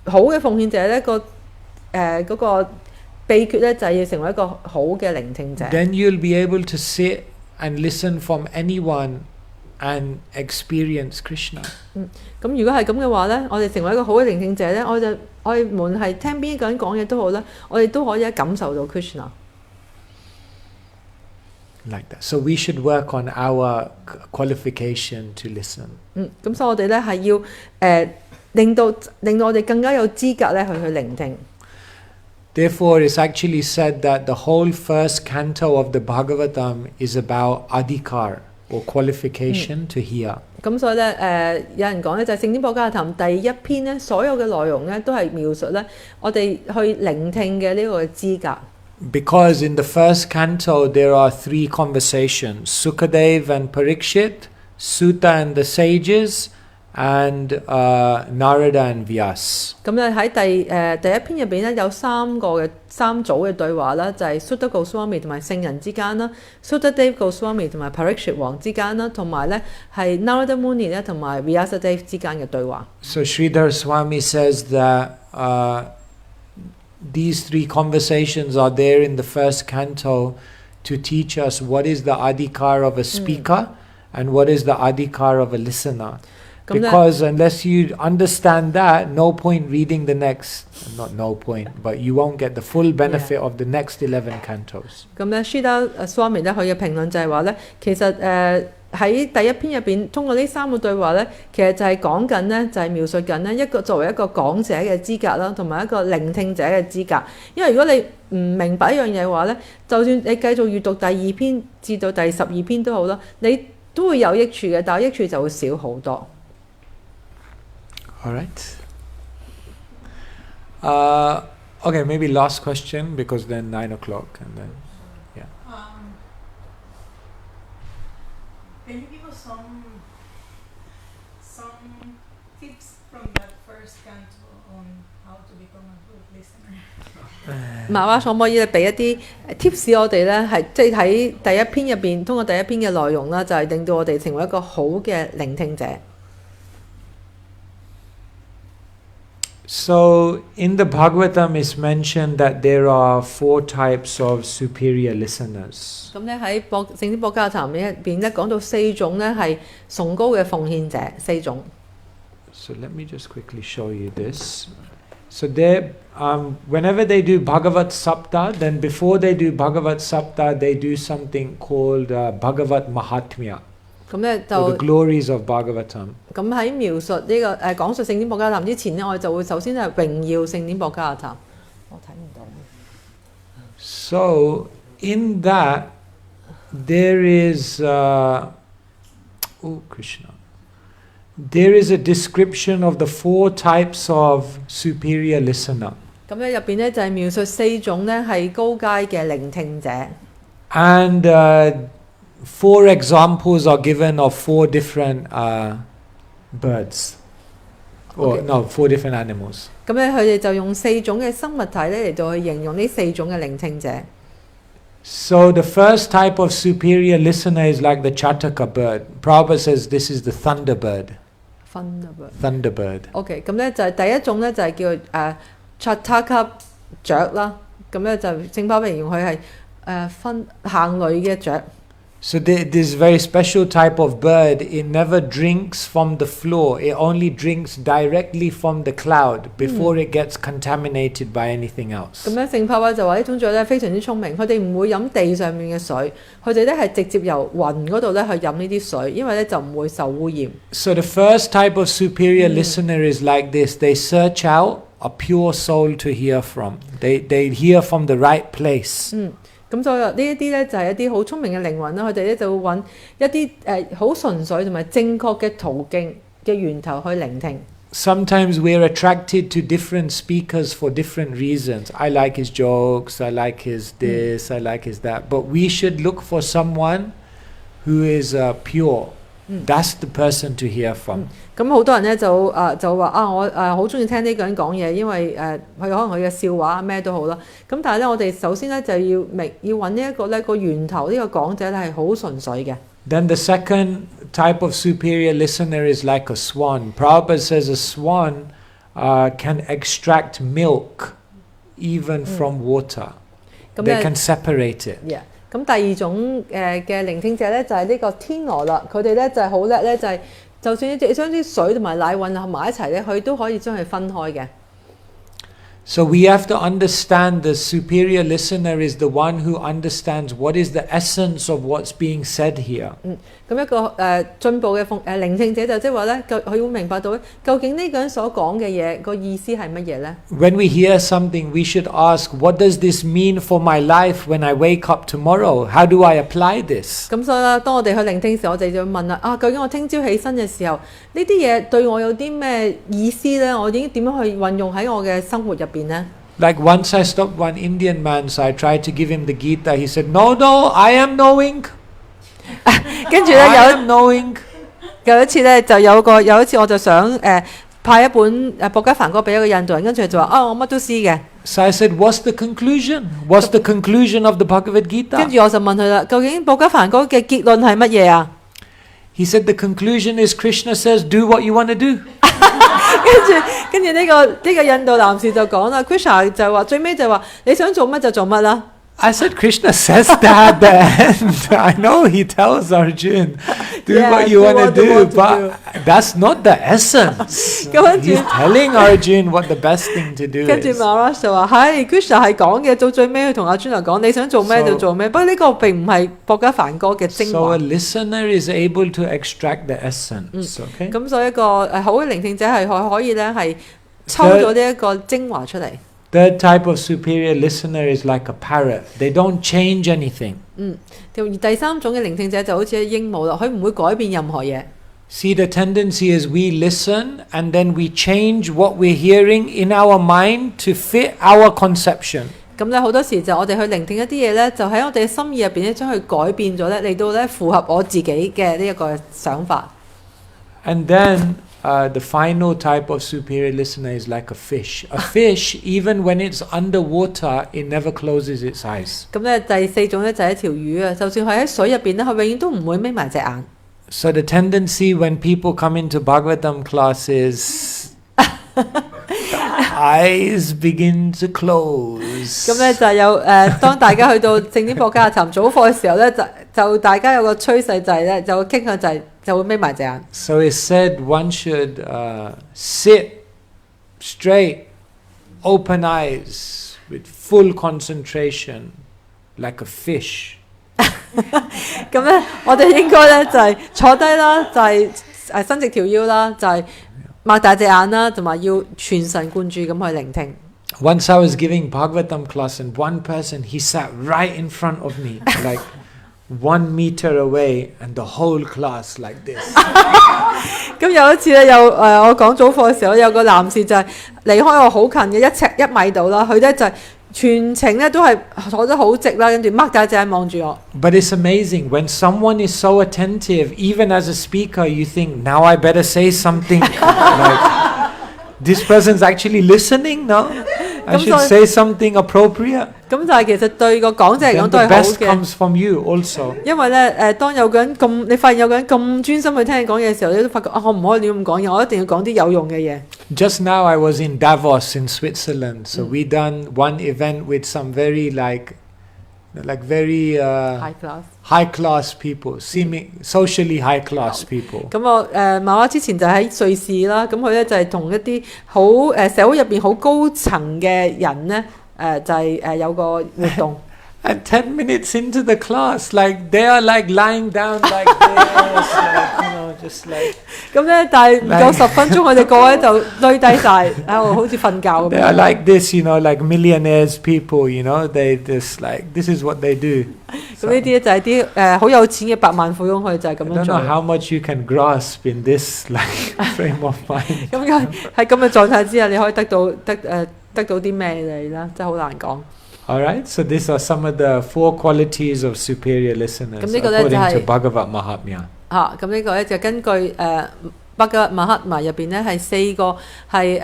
好嘅奉獻者咧嗰個秘訣咧就係要成為一個好嘅聆聽者。Then you'll be able to sit and listen from anyone and experience Krishna. 咁如果係咁嘅話咧，我哋成為一個好嘅聆聽者咧，我哋無論係聽邊一個人講嘢都好啦，我哋都可以感受到 Krishna。Like that. So we should work on our qualification to listen. 咁所以我哋咧係要令到我哋更加有資格咧去聆聽。Therefore, it's actually said that the whole first canto of the Bhagavatam is about adhikar or qualification to hear. 咁所以咧，有人講咧就係聖典《Bhagavatam》第一篇咧，所有嘅內容咧都係描述咧我哋去聆聽嘅呢個資格。Because in the first canto there are 3 conversations: Sukadev and Parikshit, Sutta and the sages, and Narada and Vyas. 咁咧喺第一篇入邊咧有3組嘅對話啦，就係 Sutta Goswami 同埋聖人之間啦 ，Sukadev Goswami 同埋 Parikshit 王之間啦，同埋咧係 Narada Muni 咧同埋 Vyasadeva 之間嘅對話。So Sridhar Swami says that these 3 conversations are there in the first canto to teach us what is the adhikar of a speaker and what is the adhikar of a listener. Because unless you understand that, no point reading the next, not no point, but you won't get the full benefit of the next 11 cantos. 咁咧 Sridhar Swami 咧佢嘅評論就係話咧，其實喺第一篇入邊，通過呢3個對話咧，其實就係講緊咧，就係描述緊咧一個作為一個講者嘅資格啦，同埋一個聆聽者嘅資格。因為如果你唔明白一樣嘢嘅話咧，就算你繼續閱讀第2篇至到第12篇都好啦，你都會有益處嘅，但係益處就會少好多。All right. Okay, maybe last question because then 9 o'clock and then, yeah. Can you give us some tips from that first canto on how to become a good listener? 媽媽可唔可以俾一啲 tips 我哋咧？係即係喺第一篇入邊，通過第一篇嘅內容啦，就係令到我哋成為一個好嘅聆聽者。So in the Bhagavatam it's mentioned that there are 4 types of superior listeners. 咁咧喺聖典《Bhagavatam》入邊咧講到4種咧係崇高嘅奉獻者，4種。So let me just quickly show you this. So they, whenever they do Bhagavat Sapta, then before they do Bhagavat Sapta, they do something called Bhagavat Mahatmya. 咁咧 or the 就 glories of Bhagavatam. 咁喺描述呢個講述聖典《Bhagavatam》之前咧，我哋就會首先係榮耀聖典《Bhagavatam》。我睇唔到。So in that there is Krishna. There is a description of the 4 types of superior listener. 咁咧入邊咧就係描述4種咧係高階嘅聆聽者。And 4 examples are given of 4 different birds. Or no, 4 different animals. 咁咧佢哋就用4種嘅生物體咧嚟到去形容呢4種嘅聆聽者。So the first type of superior listener is like the Chataka bird. Prabhupada says this is the thunderbird. Thunderbird. OK， 咁咧就係第一種咧就係叫Chataka 雀啦。咁咧就聖巴形容佢係行雷嘅雀。So this very special type of bird, it never drinks from the floor. It only drinks directly from the cloud before it gets contaminated by anything else. 咁咧聖巴就話呢種雀咧非常之聰明，佢哋唔會飲地上面嘅水，佢哋咧係直接由雲嗰度咧去飲呢啲水，因為咧就唔會受污染。So the first type of superior listener is like this. They search out a pure soul to hear from. They hear from the right place. 咁所以呢一啲咧就係一啲好聰明嘅靈魂啦，佢哋咧就會揾一啲好純粹同埋正確嘅途徑嘅源頭去聆聽。Sometimes we're attracted to different speakers for different reasons. I like his jokes, I like his this, I like his that. But we should look for someone who is pure. That's the person to hear from. 咁好多人咧就話我好中意聽呢個人講嘢，因為佢可能佢嘅笑話咩都好啦。咁但係咧我哋首先咧就要揾呢一個咧個源頭，呢個講者咧係好純粹嘅。Then the second type of superior listener is like a swan. Prabhupada says a swan can extract milk even from water. They can separate it. Yeah. 咁第二種嘅聆聽者咧就係呢個天鵝啦，佢哋咧就係好叻咧，就係就算你將啲水同埋奶混合埋一齊咧，佢都可以將佢分開嘅。So we have to understand the superior listener is the one who understands what is the essence of what's being said here. 咁一個進步嘅聆聽者就即係話咧，佢會明白到咧，究竟呢個人所講嘅嘢個意思係乜嘢咧？ When we hear something, we should ask, what does this mean for my life when I wake up tomorrow? How do I apply this? 咁所以咧，當我哋去聆聽嘅時候，我哋就問啦：究竟我聽朝起身嘅時候，呢啲嘢對我有啲咩意思咧？我應該點樣去運用喺我嘅生活入邊咧？ Like once I stopped one Indian man, so I tried to give him the Gita. He said, no, I am knowing. 跟住咧 I am knowing. 有一次咧，有一次我就想派一本薄伽梵歌俾一個印度人，跟住佢就話：我乜都知嘅。 So I said, what's the conclusion? What's the conclusion of the Bhagavad 跟 Gita? 住我就問佢啦：究竟薄伽梵歌嘅結論係乜嘢啊？ He said, the conclusion is Krishna says, do what you want to do. 跟住呢個印度男士就講啦 ，Krishna 就話最尾就話你想做乜就做乜啦。 I said, Krishna says that at the end. I know he tells Arjun, do what you want to do, but that's not the essence. He's telling Arjun what the best thing to do 跟住 is. Maharaj 就話係 Krishna 係講嘅，到最尾佢同阿尊來講你想做咩就做咩，不過呢個並唔係薄伽梵歌嘅精 So 華。 a listener is able to extract the essence, okay? 咁所以一個好嘅聆聽者係可以咧係抽咗呢一個精華出嚟。 Third type of superior listener is like a parrot. They don't change anything. 而第三種嘅聆聽者就好似鸚鵡啦，佢唔會改變任何嘢。 See, the tendency is we listen and then we change what we're hearing in our mind to fit our conception. 咁咧好多時就我哋去聆聽一啲嘢咧，就喺我哋嘅心意入邊咧，將佢改變咗咧，嚟到咧符合我自己嘅呢一個想法。 And then the final type of superior listener is like a fish. A fish, even when it's underwater, it never closes its eyes. 咁咧第四種咧就係一條魚啊，就算佢喺水入邊咧，佢永遠都唔會眯埋隻眼。 So the tendency when people come into Bhagavatam classes, eyes begin to close. 咁咧就有當大家去到正典博伽談早課嘅時候咧，就大家有個趨勢就係咧，就傾向就會眯埋隻眼。 So it's said one should sit straight, open eyes, with full concentration, like a fish. 咁咧，我哋應該咧就係坐低啦，就係伸直條腰啦，就係擘大隻眼啦，同埋要全神貫注咁去聆聽。 Once I was giving Bhagavatam class and one person, he sat right in front of me, like 1 meter away, and the whole class like this. 咁有一次咧，我講早課嘅時候，有個男士就係離開我好近嘅1米度啦，佢咧就係全程咧都係坐得好直啦，跟住擘大隻眼望住我。 But it's amazing when someone is so attentive, even as a speaker, you think, now I better say something. Like, this person's actually listening, no? I should say something appropriate. 咁就係其實對個講者嚟講 Then 都 the 係好 best 嘅， comes from you also. 因為咧當有個人咁，你發現有個人咁專心去聽你講嘢嘅時候，你都發覺我唔可以亂咁講嘢，我一定要講啲有用嘅嘢。 Just now I was in Davos in Switzerland, so we done one event with some very very high class people, seeming socially high class people. 咁我媽媽之前就喺瑞士啦，咁佢咧就係同一啲好社會入邊好高層嘅人咧就係有個活動。And 10 minutes into the class, like they are like lying down like this, like, just like 咁咧，但係唔夠10分鐘，佢哋個位就堆低晒，喺度好似瞓覺咁 they are 樣。 like this, like millionaires people, they just like this is what they do. 咁呢啲就係啲好有錢嘅百萬富翁，佢就係咁 I 樣 don't 做 know。how much you can grasp in this like frame of mind. 咁喺咁嘅狀態之下，你可以得到啲咩嚟啦？真係好難講。 All right, so these are some of the 4 qualities of superior listeners according to Bhagavad Mahatmya. 咁呢個咧就根據北嘅馬克瑪入邊咧係4個係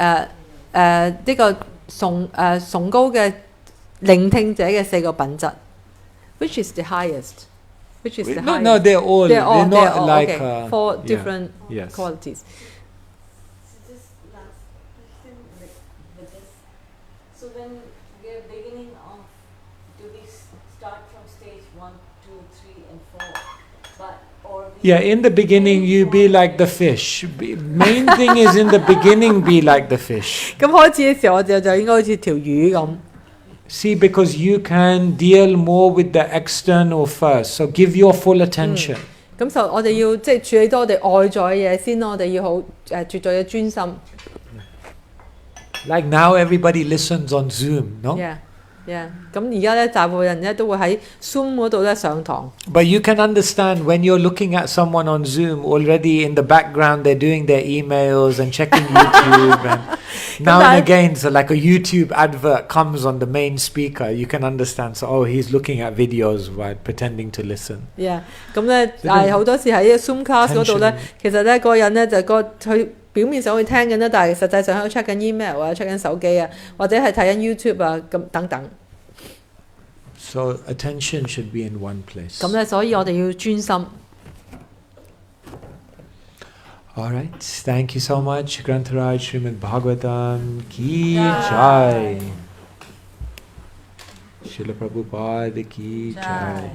呢個崇高嘅聆聽者嘅4個品質。Which is the highest? Which is the highest? No, they're all. They're not all, like okay. 4 different yes. qualities. So this last question with this. So when we are beginning of, do we start from stage 1, 2, 3, and 4? But or we Yeah, in the beginning you be like the fish. Main thing is in the beginning be like the fish. 咁開始嘅時候，我就應該好似條魚咁。 See, because you can deal more with the external first, so give your full attention. 咁就我哋要即係處理多我哋外在嘅嘢先咯，我哋要好絕對嘅專心。Like now everybody listens on Zoom, no? Yeah. 咁而家咧，大部分人咧都會喺 Zoom 嗰度咧上堂。But you can understand when you're looking at someone on Zoom, already in the background they're doing their emails and checking YouTube and now and again, so like a YouTube advert comes on the main speaker, you can understand, so oh, he's looking at videos while pretending to listen. Yeah. 咁咧，但係好多時喺 Zoom class 嗰度咧，其實咧嗰個人咧就佢表面上去聽緊啦，但係實際上喺度 check 緊 email 啊 check 緊手機啊，或者係睇緊 YouTube 啊咁等等。So attention should be in one place. 咁咧，所以我哋要專心。All right, thank you so much. Grantaraj Srimad Bhagavatam ki jai. Srila Prabhupada ki jai.